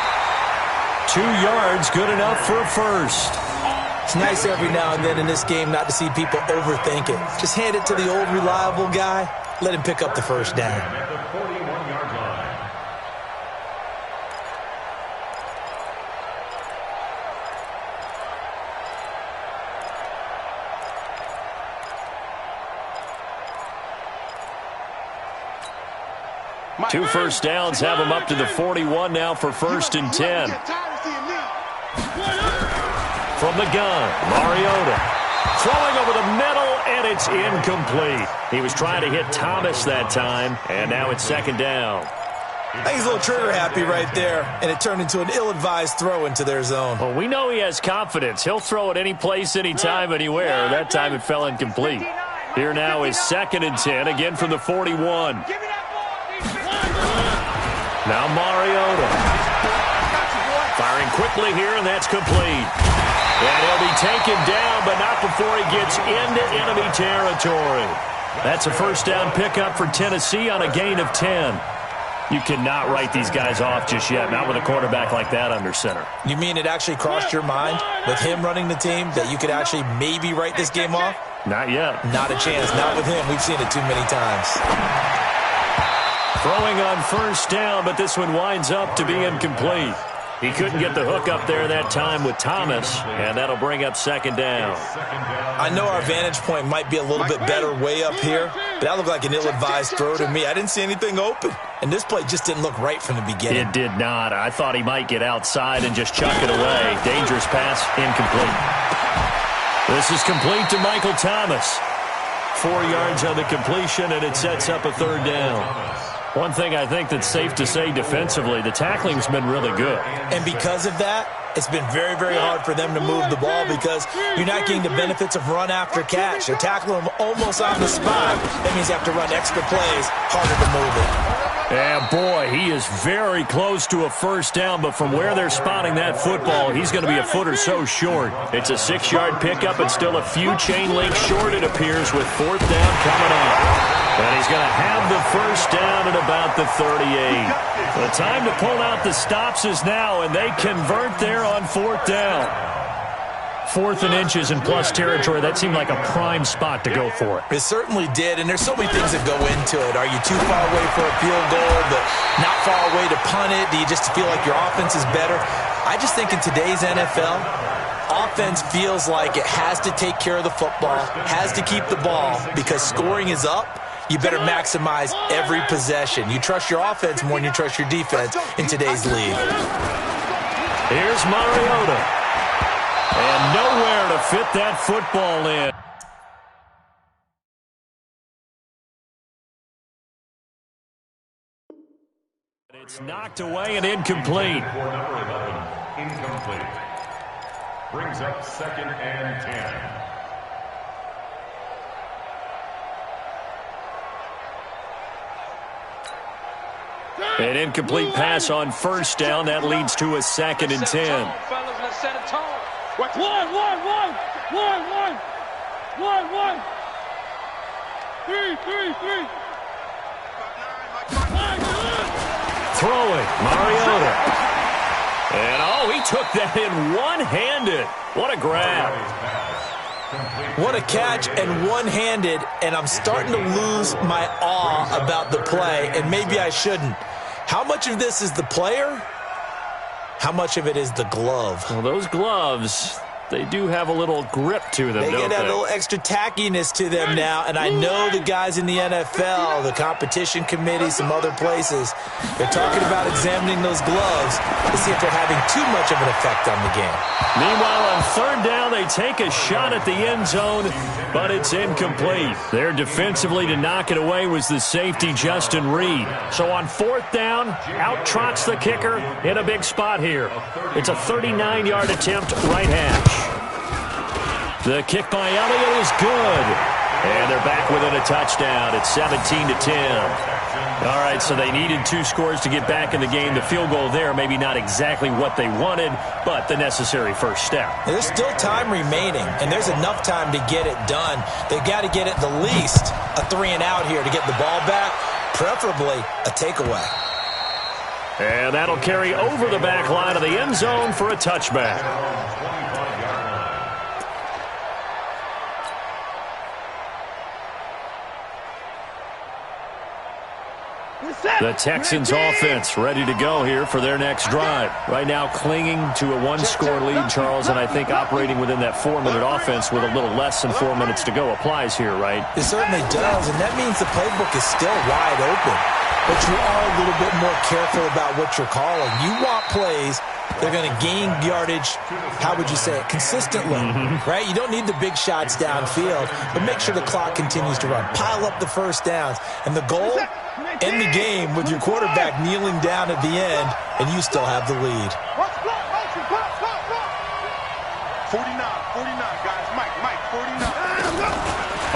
2 yards, good enough for a first.
It's nice every now and then in this game not to see people overthink it. Just hand it to the old reliable guy. Let him pick up the first down.
at the 41-yard line.
Two first downs have them up to the 41 now for 1st and 10. From the gun, Mariota. Throwing over the middle, and it's incomplete. He was trying to hit Thomas that time, and now it's 2nd down.
I think he's a little trigger happy right there, and it turned into an ill-advised throw into their zone.
Well, we know he has confidence. He'll throw it any place, anytime, anywhere. That time it fell incomplete. Here now is 2nd and 10, again from the 41. Now Mariota. Firing quickly here, and that's complete. And he'll be taken down, but not before he gets into enemy territory. That's a first down pickup for Tennessee on a gain of 10. You cannot write these guys off just yet, not with a quarterback like that under center.
You mean it actually crossed your mind with him running the team that you could actually maybe write this game off?
Not yet.
Not a chance. Not with him. We've seen it too many times.
Throwing on first down, but this one winds up to be incomplete. He couldn't get the hook up there that time with Thomas, and that'll bring up second down.
I know our vantage point might be a little bit better way up here, but that looked like an ill-advised throw to me. I didn't see anything open, and this play just didn't look right from the beginning.
It did not. I thought he might get outside and just chuck it away. Dangerous pass, incomplete. This is complete to Michael Thomas. 4 yards on the completion, and it sets up a third down. One thing I think that's safe to say defensively, the tackling's been really good.
And because of that, it's been very, very hard for them to move the ball because you're not getting the benefits of run after catch. They're tackling them almost on the spot. That means you have to run extra plays, harder to move it.
And boy, he is very close to a first down, but from where they're spotting that football, he's going to be a foot or so short. It's a 6-yard pickup and still a few chain links short, it appears, with fourth down coming up. And he's going to have the first down at about the 38. The time to pull out the stops is now, and they convert there on fourth down. 4th and inches in plus territory. That seemed like a prime spot to go for it.
It certainly did, and there's so many things that go into it. Are you too far away for a field goal, but not far away to punt it? Do you just feel like your offense is better? I just think in today's NFL, offense feels like it has to take care of the football, has to keep the ball, because scoring is up. You better maximize every possession. You trust your offense more than you trust your defense in today's league.
Here's Mariota. And nowhere to fit that football in. It's knocked away and incomplete.
For number 11, incomplete. Brings up 2nd and 10.
An incomplete pass on first down. That leads to a 2nd and 10. Throwing, Mariota. And, he took that in one-handed. What a grab.
What a catch and one-handed, and I'm starting to lose my awe about the play, and maybe I shouldn't. How much of this is the player? How much of it is the glove?
Well, those gloves, they do have a little grip to them,
They
don't
get a little extra tackiness to them now, and I know the guys in the NFL, the competition committee, some other places, they're talking about examining those gloves to see if they're having too much of an effect on the game.
Meanwhile, on third down, they take a shot at the end zone, but it's incomplete. There defensively to knock it away was the safety, Justin Reed. So on fourth down, out trots the kicker in a big spot here. It's a 39-yard attempt, right hash. The kick by Elliott is good. And they're back within a touchdown. It's 17-10. All right, so they needed 2 scores to get back in the game. The field goal there, maybe not exactly what they wanted, but the necessary first step.
There's still time remaining, and there's enough time to get it done. They've got to get at the least a 3-and-out here to get the ball back, preferably a takeaway.
And that'll carry over the back line of the end zone for a touchback. The Texans offense ready to go here for their next drive. Right now clinging to a 1-score lead, Charles, and I think operating within that 4-minute offense with a little less than 4 minutes to go applies here, right?
It certainly does, and that means the playbook is still wide open. But you are a little bit more careful about what you're calling. You want plays, they're going to gain yardage, how would you say it, consistently, right? You don't need the big shots downfield, but make sure the clock continues to run. Pile up the first downs. And the goal, end the game with your quarterback kneeling down at the end, and you still have the lead.
49, guys. Mike, 49.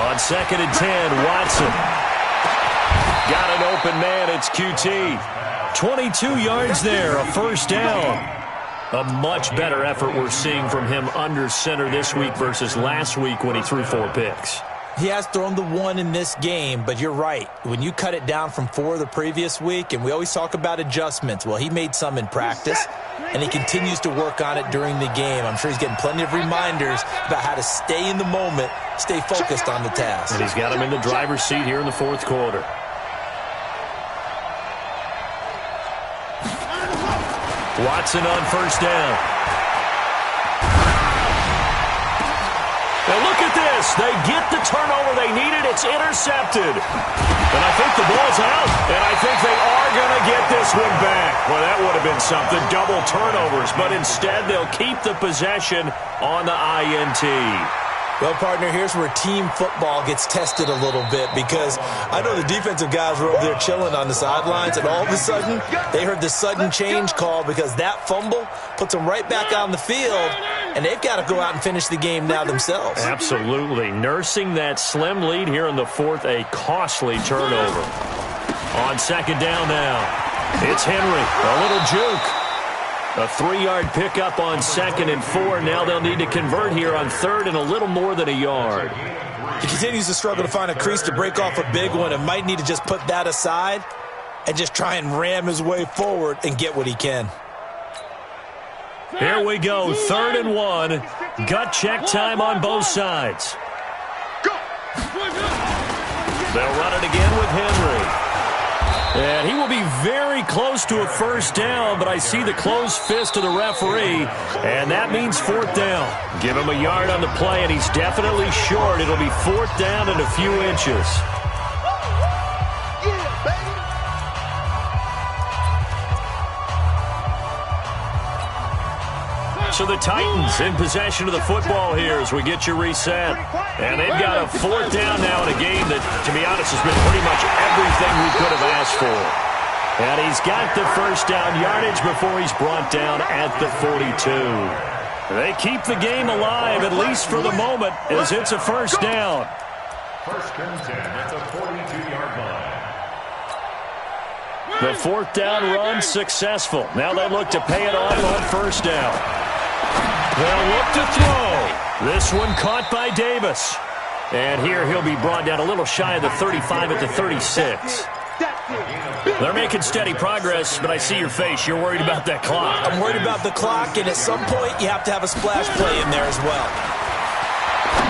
On 2nd and 10, Watson. Got an open man, it's QT. 22 yards there, a first down. A much better effort we're seeing from him under center this week versus last week when he threw 4 picks.
He has thrown the 1 in this game, but you're right. When you cut it down from 4 the previous week, and we always talk about adjustments, well, he made some in practice. and he continues to work on it during the game. I'm sure he's getting plenty of reminders about how to stay in the moment, stay focused on the task.
And he's got him in the driver's seat here in the fourth quarter. Watson on first down. Now look at this. They get the turnover they needed. It's intercepted. And I think the ball's out. And I think they are going to get this one back. Well, that would have been something. Double turnovers. But instead, they'll keep the possession on the INT.
Well, partner, here's where team football gets tested a little bit, because I know the defensive guys were over there chilling on the sidelines, and all of a sudden, they heard the sudden change call because that fumble puts them right back on the field, and they've got to go out and finish the game now themselves.
Absolutely. Nursing that slim lead here in the fourth, a costly turnover. On second down now, it's Henry, a little juke. A 3-yard pickup on 2nd and 4. Now they'll need to convert here on 3rd and a little more than a yard.
He continues to struggle to find a crease to break off a big one, and might need to just put that aside and just try and ram his way forward and get what he can.
Here we go, 3rd and 1. Gut check time on both sides. They'll run it again with Henry. And he will be very close to a first down, but I see the closed fist of the referee, and that means 4th down. Give him a yard on the play, and he's definitely short. It'll be 4th down and a few inches. So the Titans in possession of the football here as we get you reset. And they've got a 4th down now in a game that, to be honest, has been pretty much everything we could have asked for. And he's got the first down yardage before he's brought down at the 42. They keep the game alive, at least for the moment, as it's a first down.
1st and 10 at the 42-yard line.
The 4th down run successful. Now they look to pay it off on first down. They'll look to throw. This one caught by Davis. And here he'll be brought down a little shy of the 35 at the 36. They're making steady progress, but I see your face. You're worried about that clock.
I'm worried about the clock, and at some point you have to have a splash play in there as well.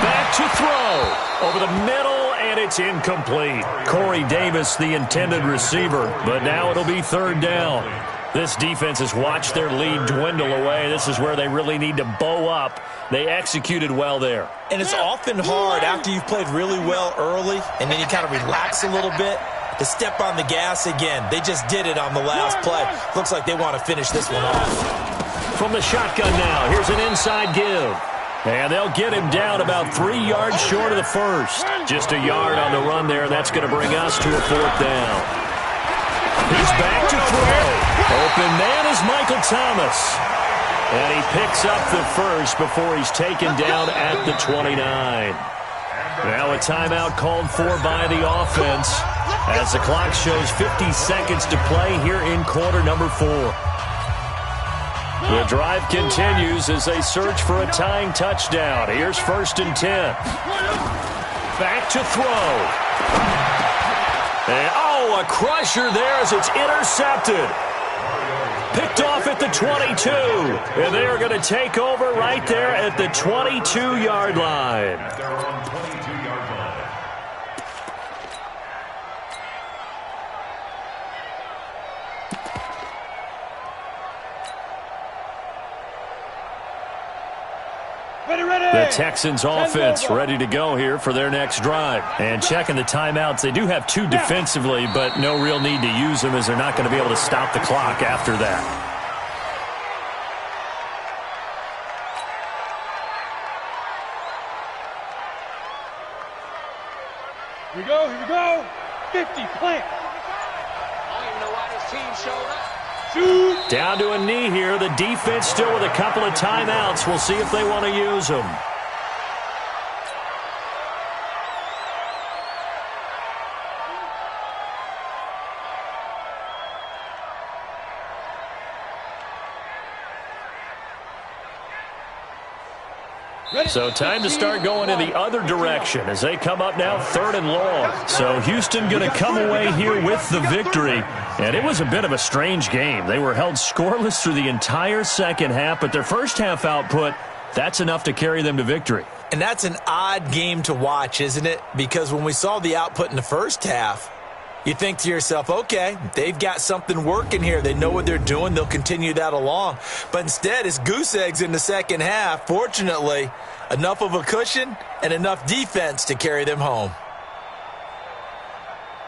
Back to throw. Over the middle, and it's incomplete. Corey Davis, the intended receiver, but now it'll be 3rd down. This defense has watched their lead dwindle away. This is where they really need to bow up. They executed well there.
And it's often hard after you've played really well early, and then you kind of relax a little bit, to step on the gas again. They just did it on the last play. Looks like they want to finish this one off.
From the shotgun now, here's an inside give. And they'll get him down about 3 yards short of the first. Just a yard on the run there, and that's going to bring us to a 4th down. He's back to throw. Open man is Michael Thomas. And he picks up the first before he's taken down at the 29. Now a timeout called for by the offense as the clock shows 50 seconds to play here in quarter number 4. The drive continues as they search for a tying touchdown. Here's 1st and 10. Back to throw. And, a crusher there as it's intercepted. Picked off at the 22. And they are going to take over right there at the 22-yard line.
At their own 22-yard line.
The Texans offense ready to go here for their next drive. And checking the timeouts, they do have 2 defensively, but no real need to use them as they're not going to be able to stop the clock after that.
Here we go, here we go. 50, plant. I don't even know why this team showed up. Shoot.
Down to a knee here. The defense still with a couple of timeouts. We'll see if they want to use them. So time to start going in the other direction as they come up now 3rd and long. So Houston going to come away here with the victory. And it was a bit of a strange game. They were held scoreless through the entire second half, but their first half output, that's enough to carry them to victory.
And that's an odd game to watch, isn't it? Because when we saw the output in the first half, you think to yourself, okay, they've got something working here. They know what they're doing. They'll continue that along. But instead, it's goose eggs in the second half. Fortunately, enough of a cushion and enough defense to carry them home.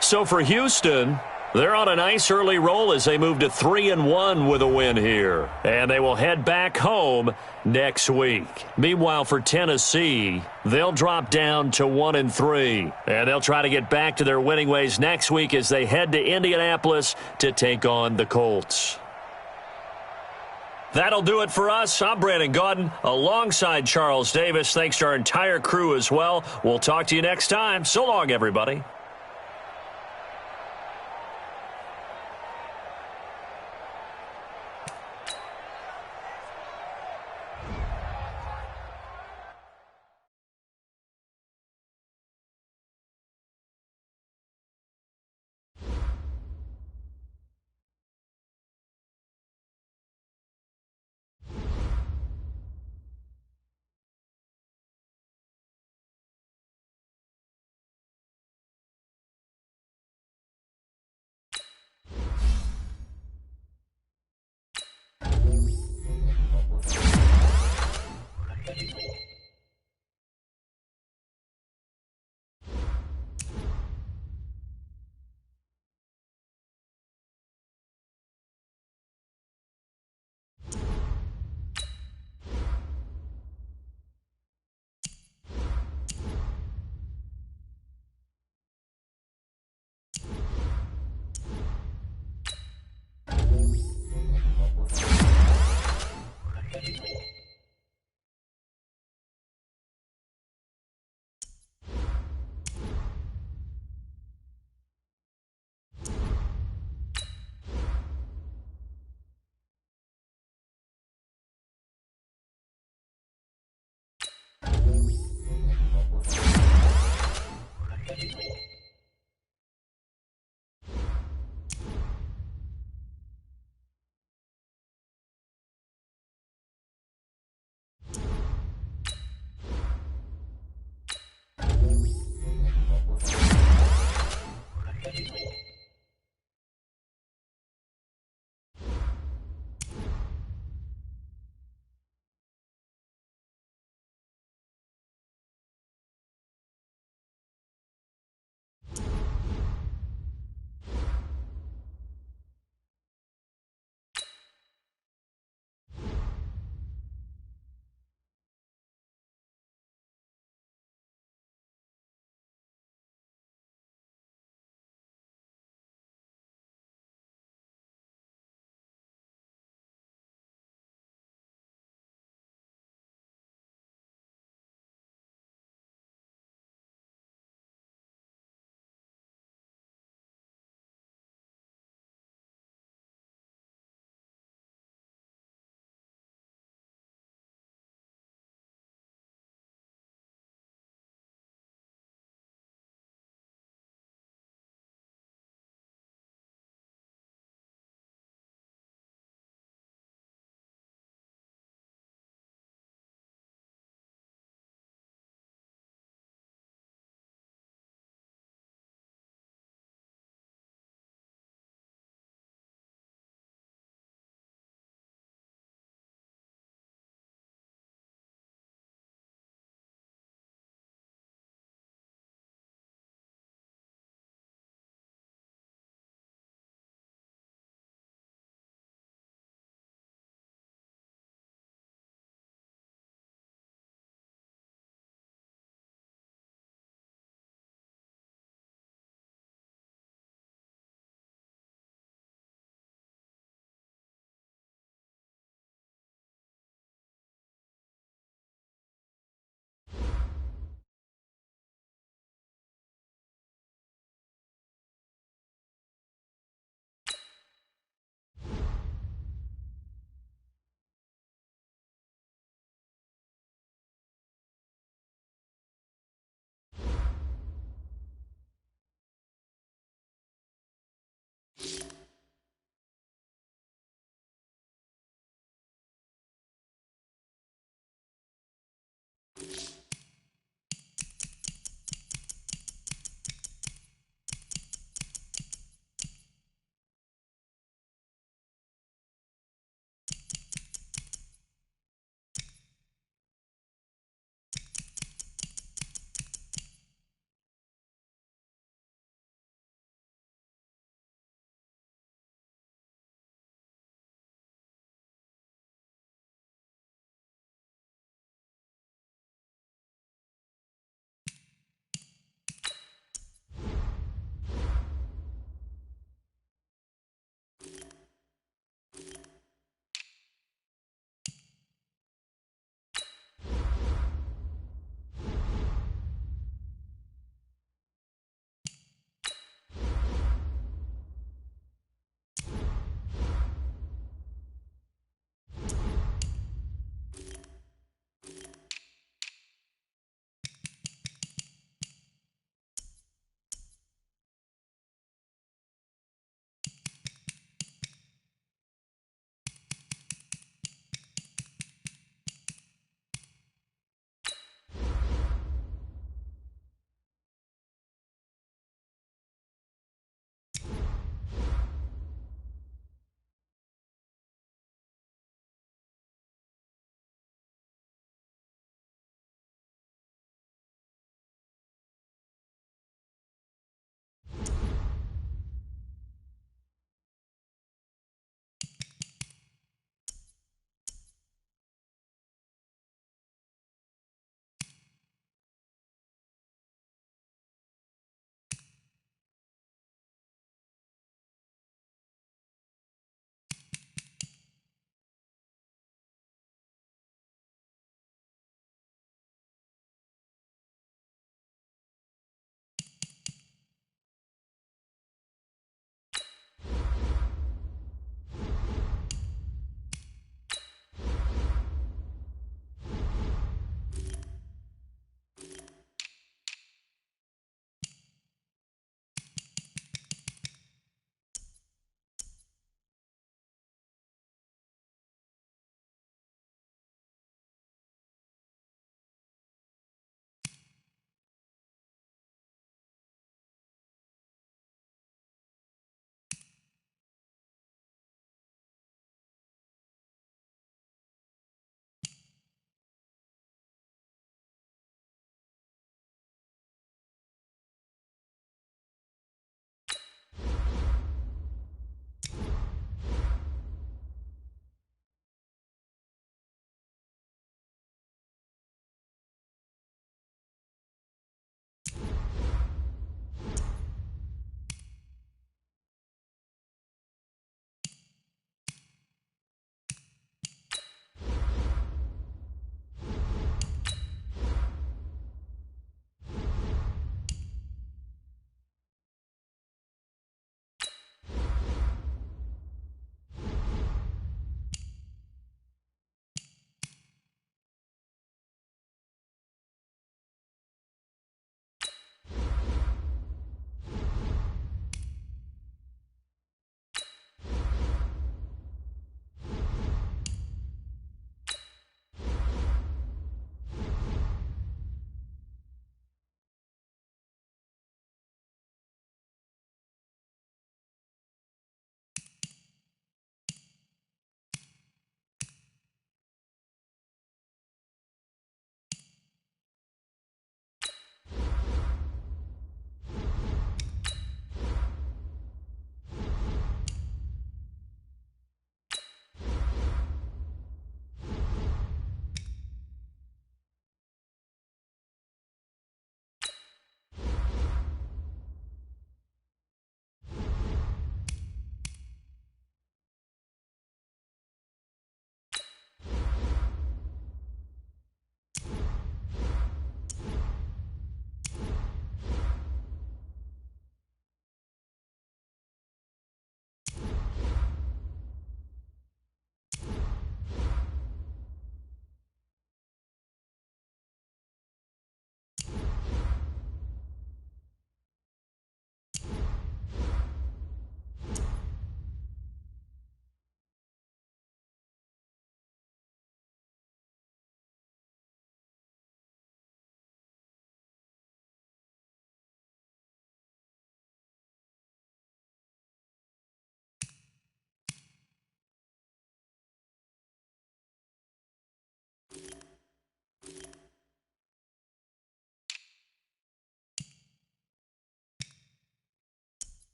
So for Houston, they're on a nice early roll as they move to 3-1 with a win here. And they will head back home next week. Meanwhile, for Tennessee, they'll drop down to 1-3. And they'll try to get back to their winning ways next week as they head to Indianapolis to take on the Colts. That'll do it for us. I'm Brandon Gaudin alongside Charles Davis. Thanks to our entire crew as well. We'll talk to you next time. So long, everybody.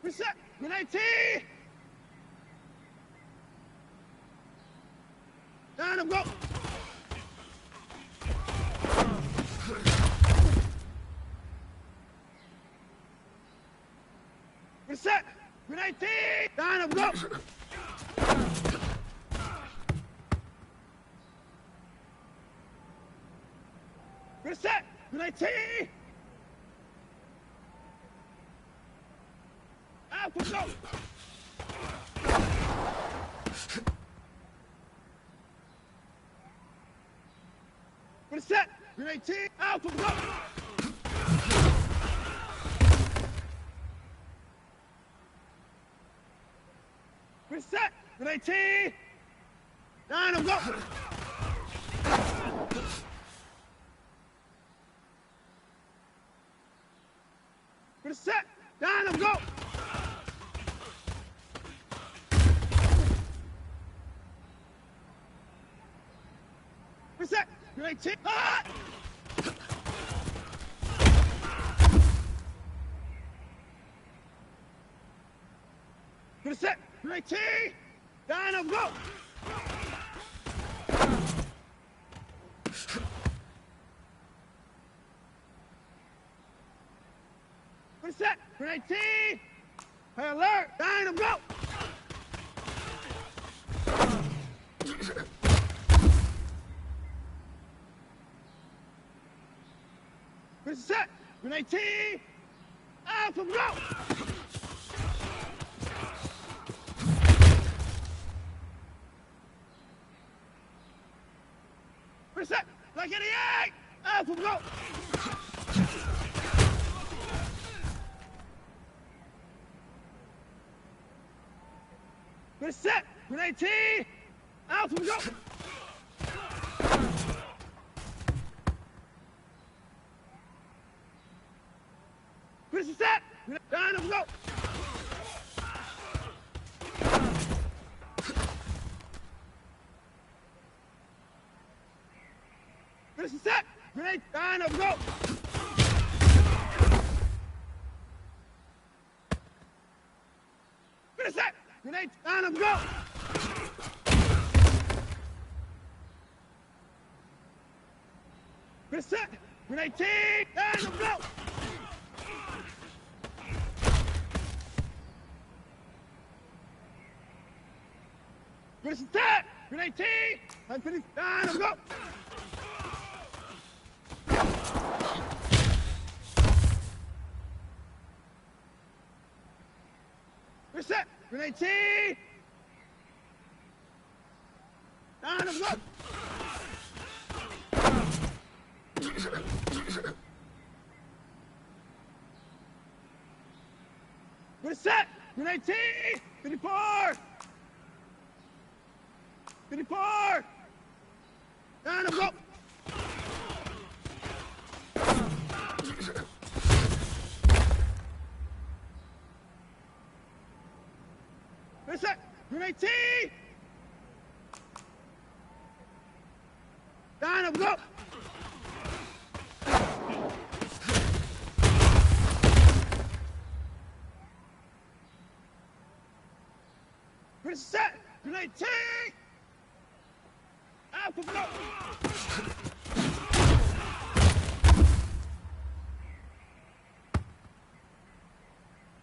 Reset. Grenade T. Down and go. Reset. Grenade T. Down and go. Reset. Grenade T. Alpha go. Reset. Grenade T. Alpha go. Reset. Grenade T. Down and go. Reset. Down and go. Reset. Grenade T. Ah! Reset. Grenade T. Down and go. Reset. Grenade T. High alert. Down and go. Reset. Grenade T. Alpha go. Reset. Like 88. Alpha go. Reset. Grenade T. Alpha go. Reset. Down and go. Reset. Grenade. Down and go. Reset. Grenade. Down and go. Reset. Grenade T. Down and go. Reset. Grenade T. I'm finished. Down and go. Reset. Grenade T. Down and go. Reset. Grenade T. 54. 54. Down and go. Reset. Grenade T. Down and go. Reset. Grenade T. Alpha go.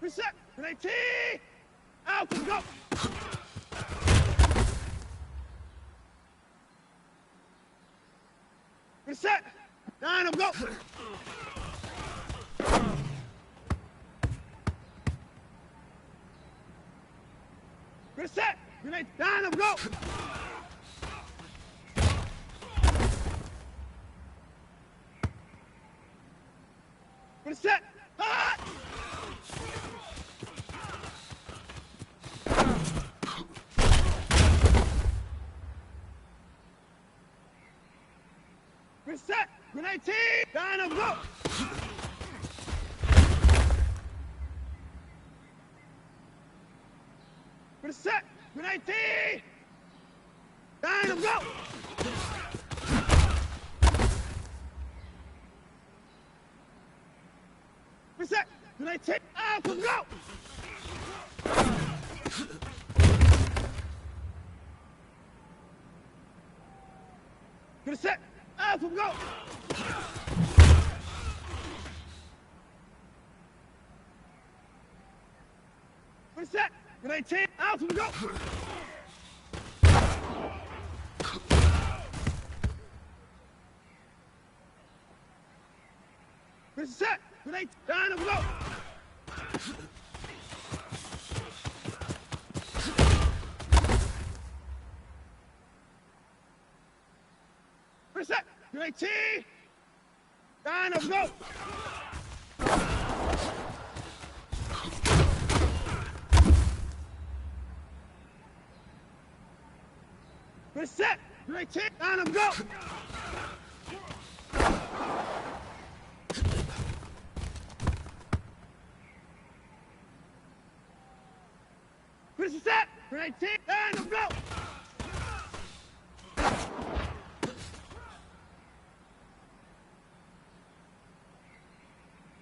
Reset. Grenade T. Alpha go. Reset. Down and go. Reset. Grenade. Down and go. Reset. Ah! Reset. Grenade T. Down and go. Reset. Grenade T. Down and go. Reset. Grenade T. Alpha go. Gonna set. Alpha, go. Gonna set. Gonna 18. Alpha, go. Gonna set. Gonna 8. Down, go. Set. Great T. Down, go. Good set. Great T. Down, go. Good set. Great T. Down, go.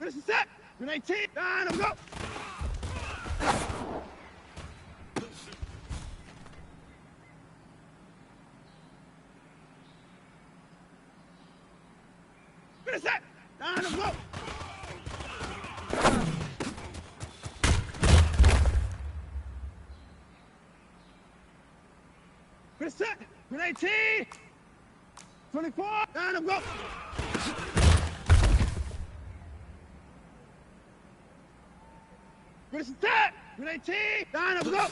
This is set. Good 18. Down, go. Good set. Down, go. Good set. Good 18. 24. Down, go. Good set. Good 18. Down, go.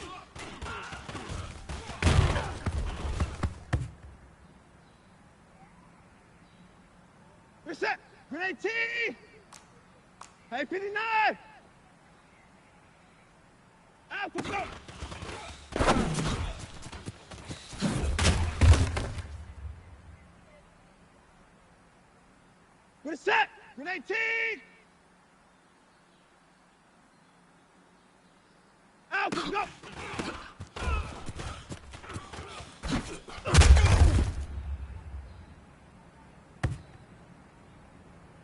Good set. Good 18. Hey, 59. Alpha, go. Good set. Good 18. Alpha, go.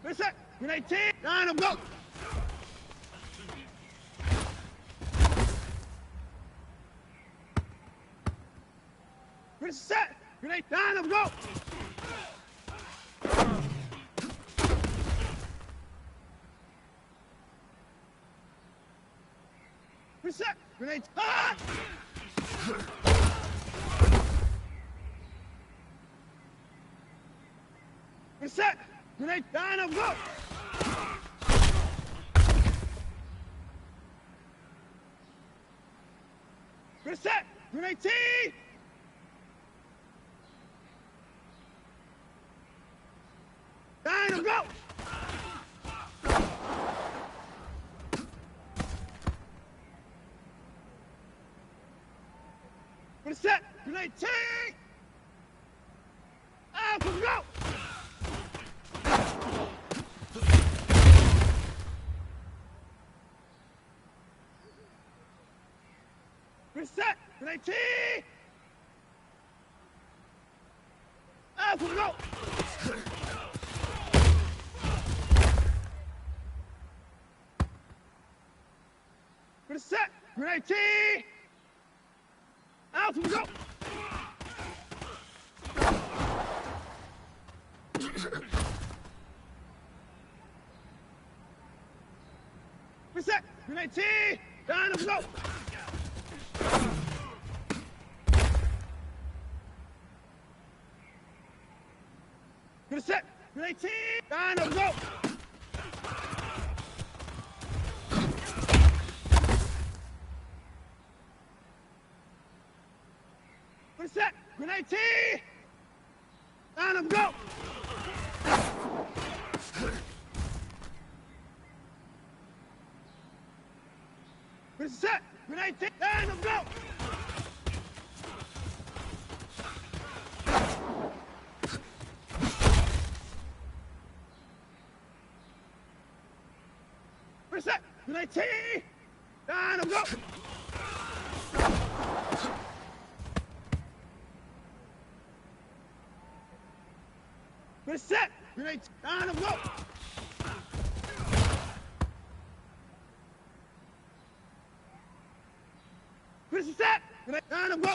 Good set. Good 18. Down, go. Good set. Good 8. Down, go. Good set. Good 8. Ah! Good set. Good 8. Down, go. Good set. Good 18. Down, go. Good set. Good 18. Alpha, go. Good set. Good 18. Alpha, go. Good set. Good 18. Alpha, go. Good set. Good 18. Down, go. Good set. Good 18. Down, go. Good set. Good 18. Down, go. Good set. Good 18. Down, go. Good set. Good 18. Down, go. Good set. Good 18. Down, go. Down and go.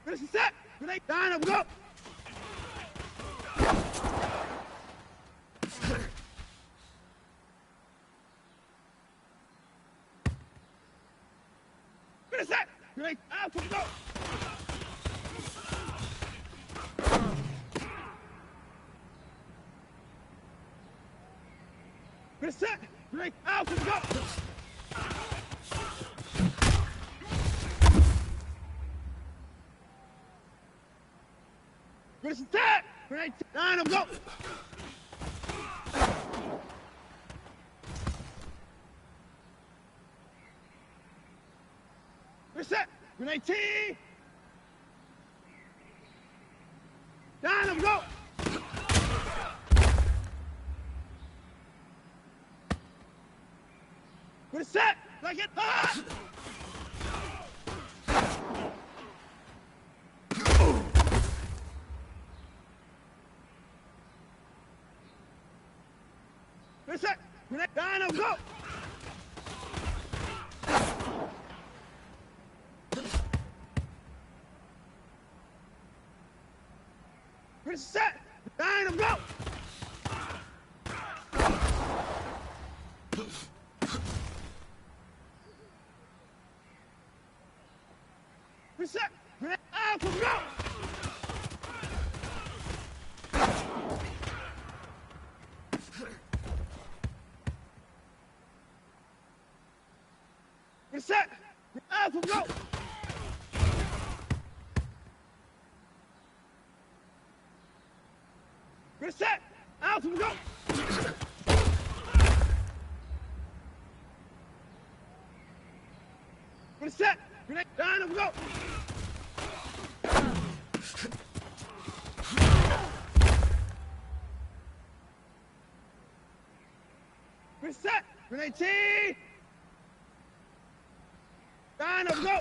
Finish the set. Down and go. Finish that. Out and go. Finish that. Out and go. Finish the set. Down and go. Finish that. T. Down and go. Finish that. Like it. Finish that. Down and go. Finish set. Down and go. Finish set. Out and go. Finish set. Out and go. Finish set. Out and go. Finish set. Down and go. Finish set. T. Down and go.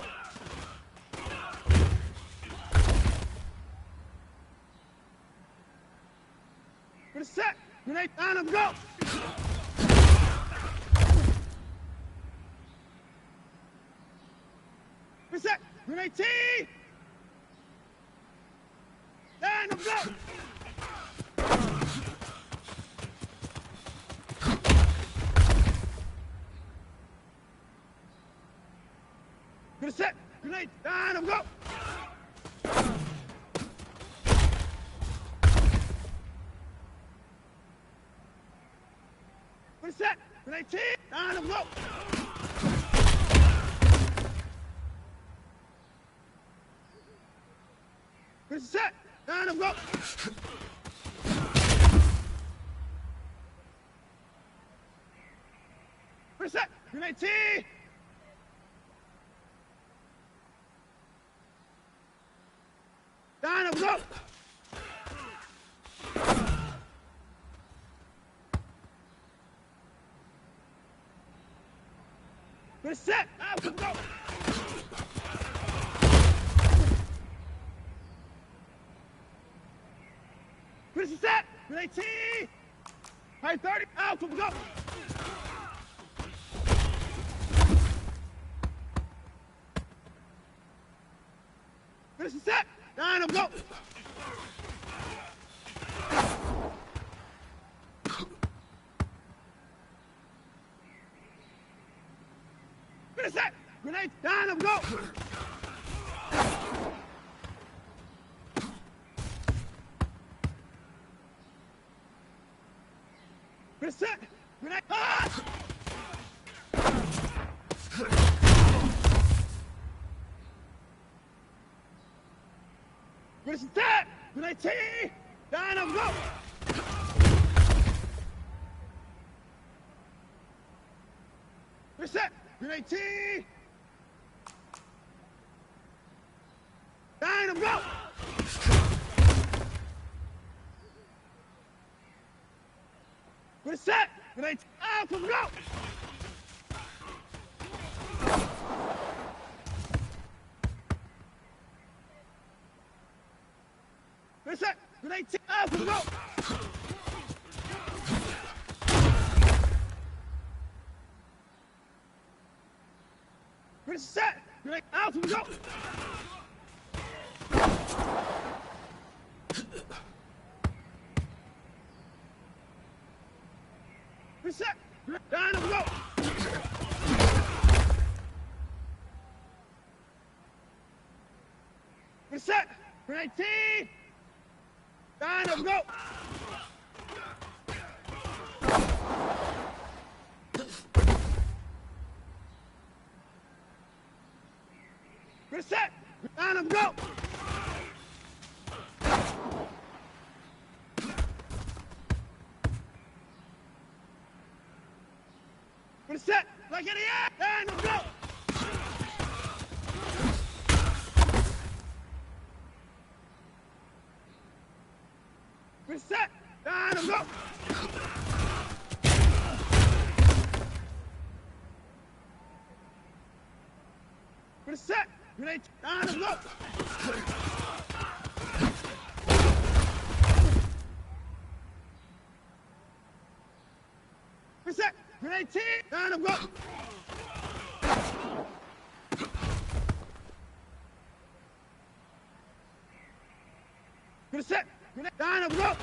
Finish set. Down and go. Finish set. T. Down and go. Finish set. Down and go. Finish set. T. Down and go. Finish set. Down and go. Finish set. T. Down and go. Finish set. Out and go. Finish the set. T. High 30. Out and go. Finish the set. Down and go. Finish that. Down and go. Finish that. Finish that. T. Down and go. Finish that. T. Down and go. Finish that. Out and go. Finish that. Out and go. Ready, set. Ready, out, we go. Ready, set. Ready, down, we go. Ready, set. Ready, team. Down, we go. Ready, set. Down, and go. Ready, set. Like in the air. Down, and go. Ready, set. Down, and go. Ready, set. Ready, down, and go. Ready, set. Ready, team. Down, and go. Ready, set. Ready, down, and go.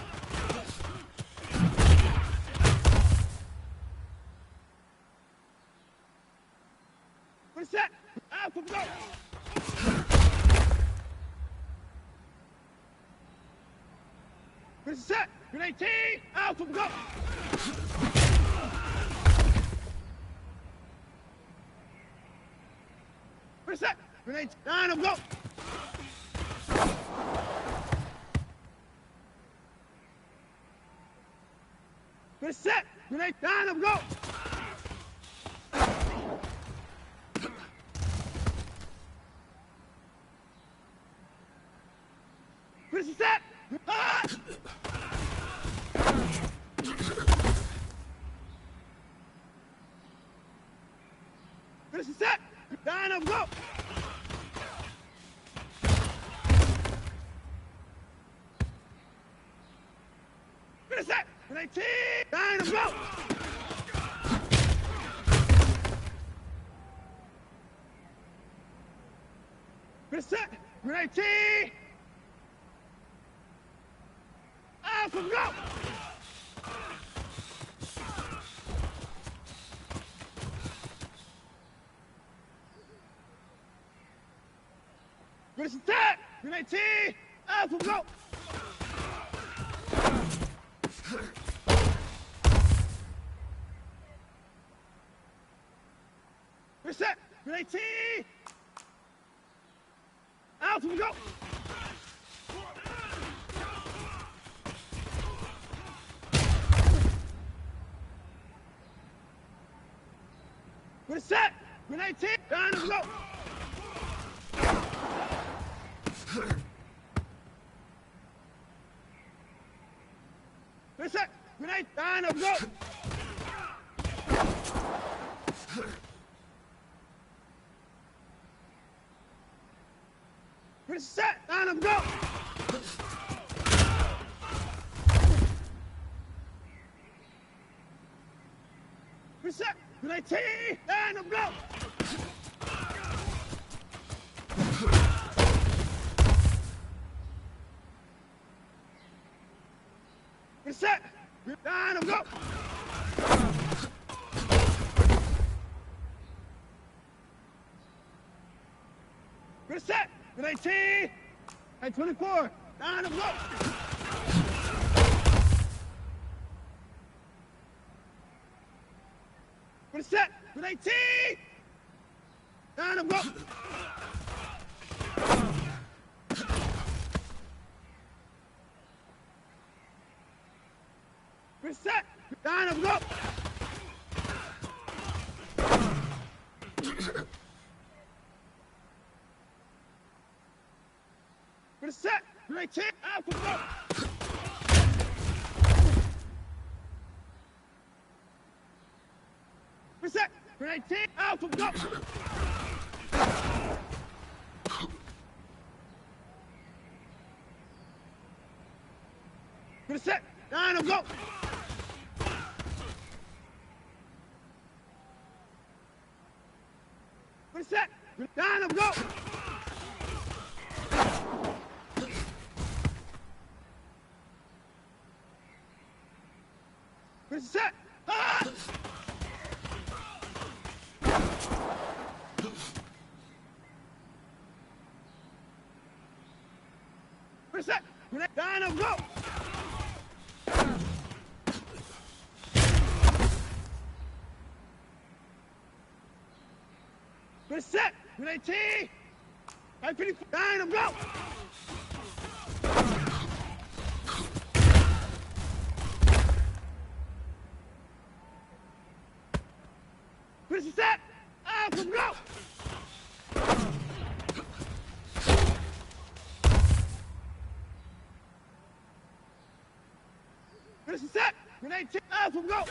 Ready, set. Out, and go. Ready, set. Ready, team. Out, and go. Ready, set. Ready, down, and go. Ready, set. Ready, down, and go. Ready, set. Ah! Ready, set. Down, and go. Ready, set. Ready, team. Down, and go. Ready, set. Ready, team. Out, and go. Ready, set. Ready, team. Out, and go. Ready, set. Ready, team. Out, and go. Ready, set. Ready, team. Down, and go. Ready, set. Ready, down, and go. Ready, set. Down, and go. Ready, set. Ready, team. Down, and go. Ready, set. Down, and go. Ready, set. Ready, team. At 24. Down, and go. Ready, set. Ready, team. Down, and go. Ready, set. Down, and go. Ready, set. Ready, team. Out, and go. Ready, set. Ready, team. Out, and go. Ready, set. Down, and go. Ready, Set. Down and go. Set. Ah! Set. Down and go. Set. Grenade T. I pretty down and go. Set. Up and go. Set. Grenade T. Up and go.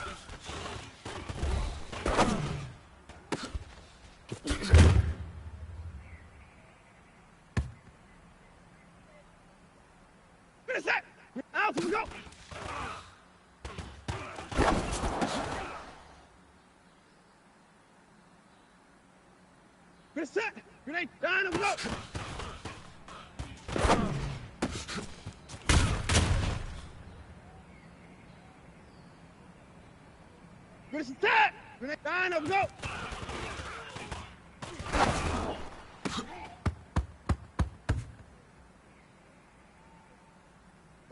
Set. Out and go. Set. Grenade down and go. Set. Grenade down and go.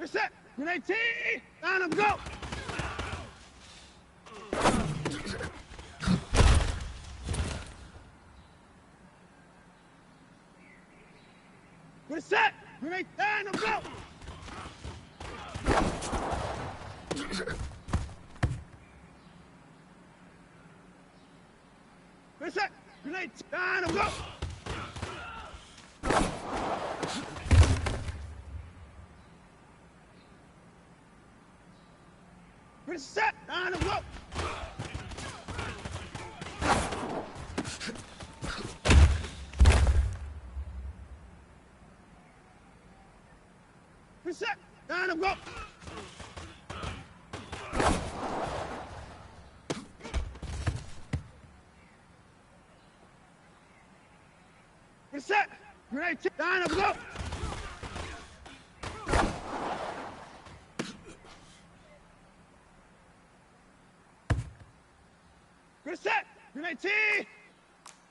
Set. Grenade T. Down and go. Set. Grenade down and go. Set. Grenade down and go. Set. Down and go. Set. Down and go. Set. Grenade down and go. Set. Grenade T.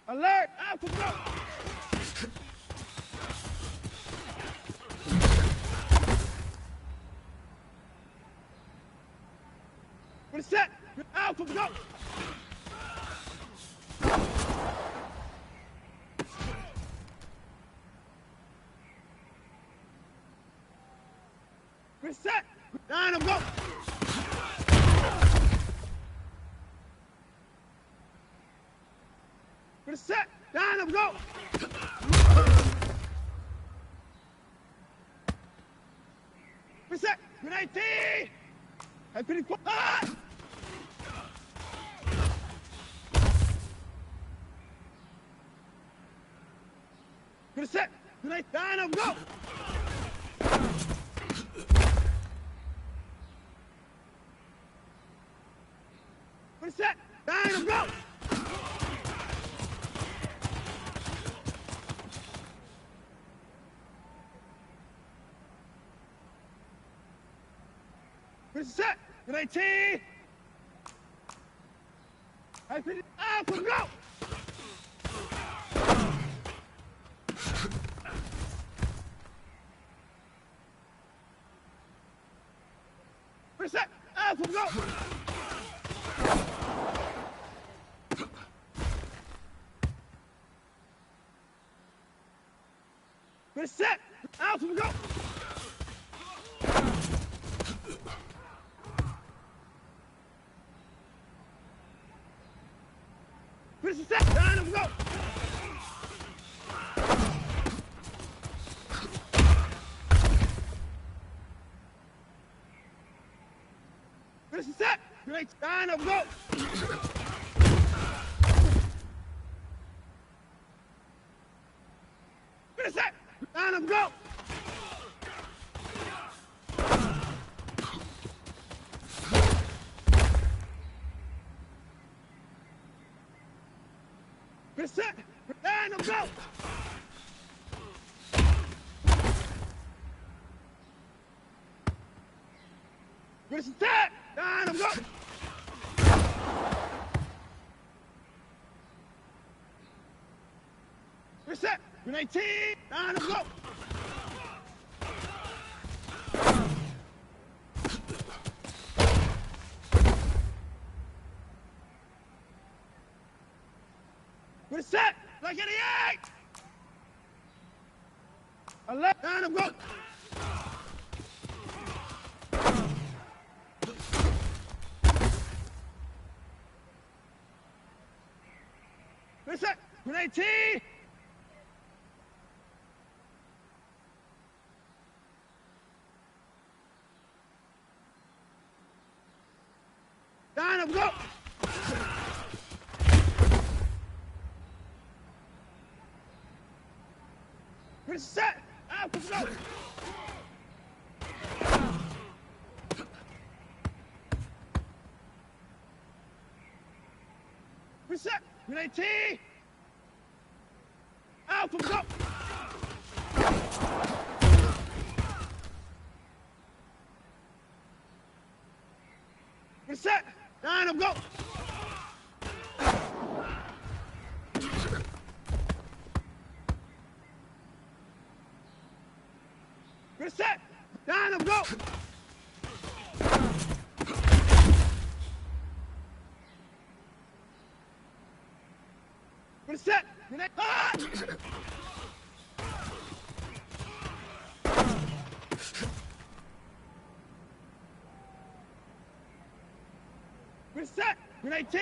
Alert. Out and go. Set. Out and go. Set. Down and go. Set. Down and go. Set. Grenade T. I pretty quick. Ah! Set. Grenade down and go. Set. Down and go. Set. Grenade T. I put it up and go. Set. Up and go. Set. Out and go. Set. Down and go. Set. Great. Down and go. Set. Down and go. Get set. And go. Get set. And go. Get set. 19. And go. Get set. Like 88. 11. And go. Get set. 19. Down, go. Get set. Out, go. Get set. 19. Out, go. Get set. Down, go. Get set. Down, go. Get set. Get set. 19.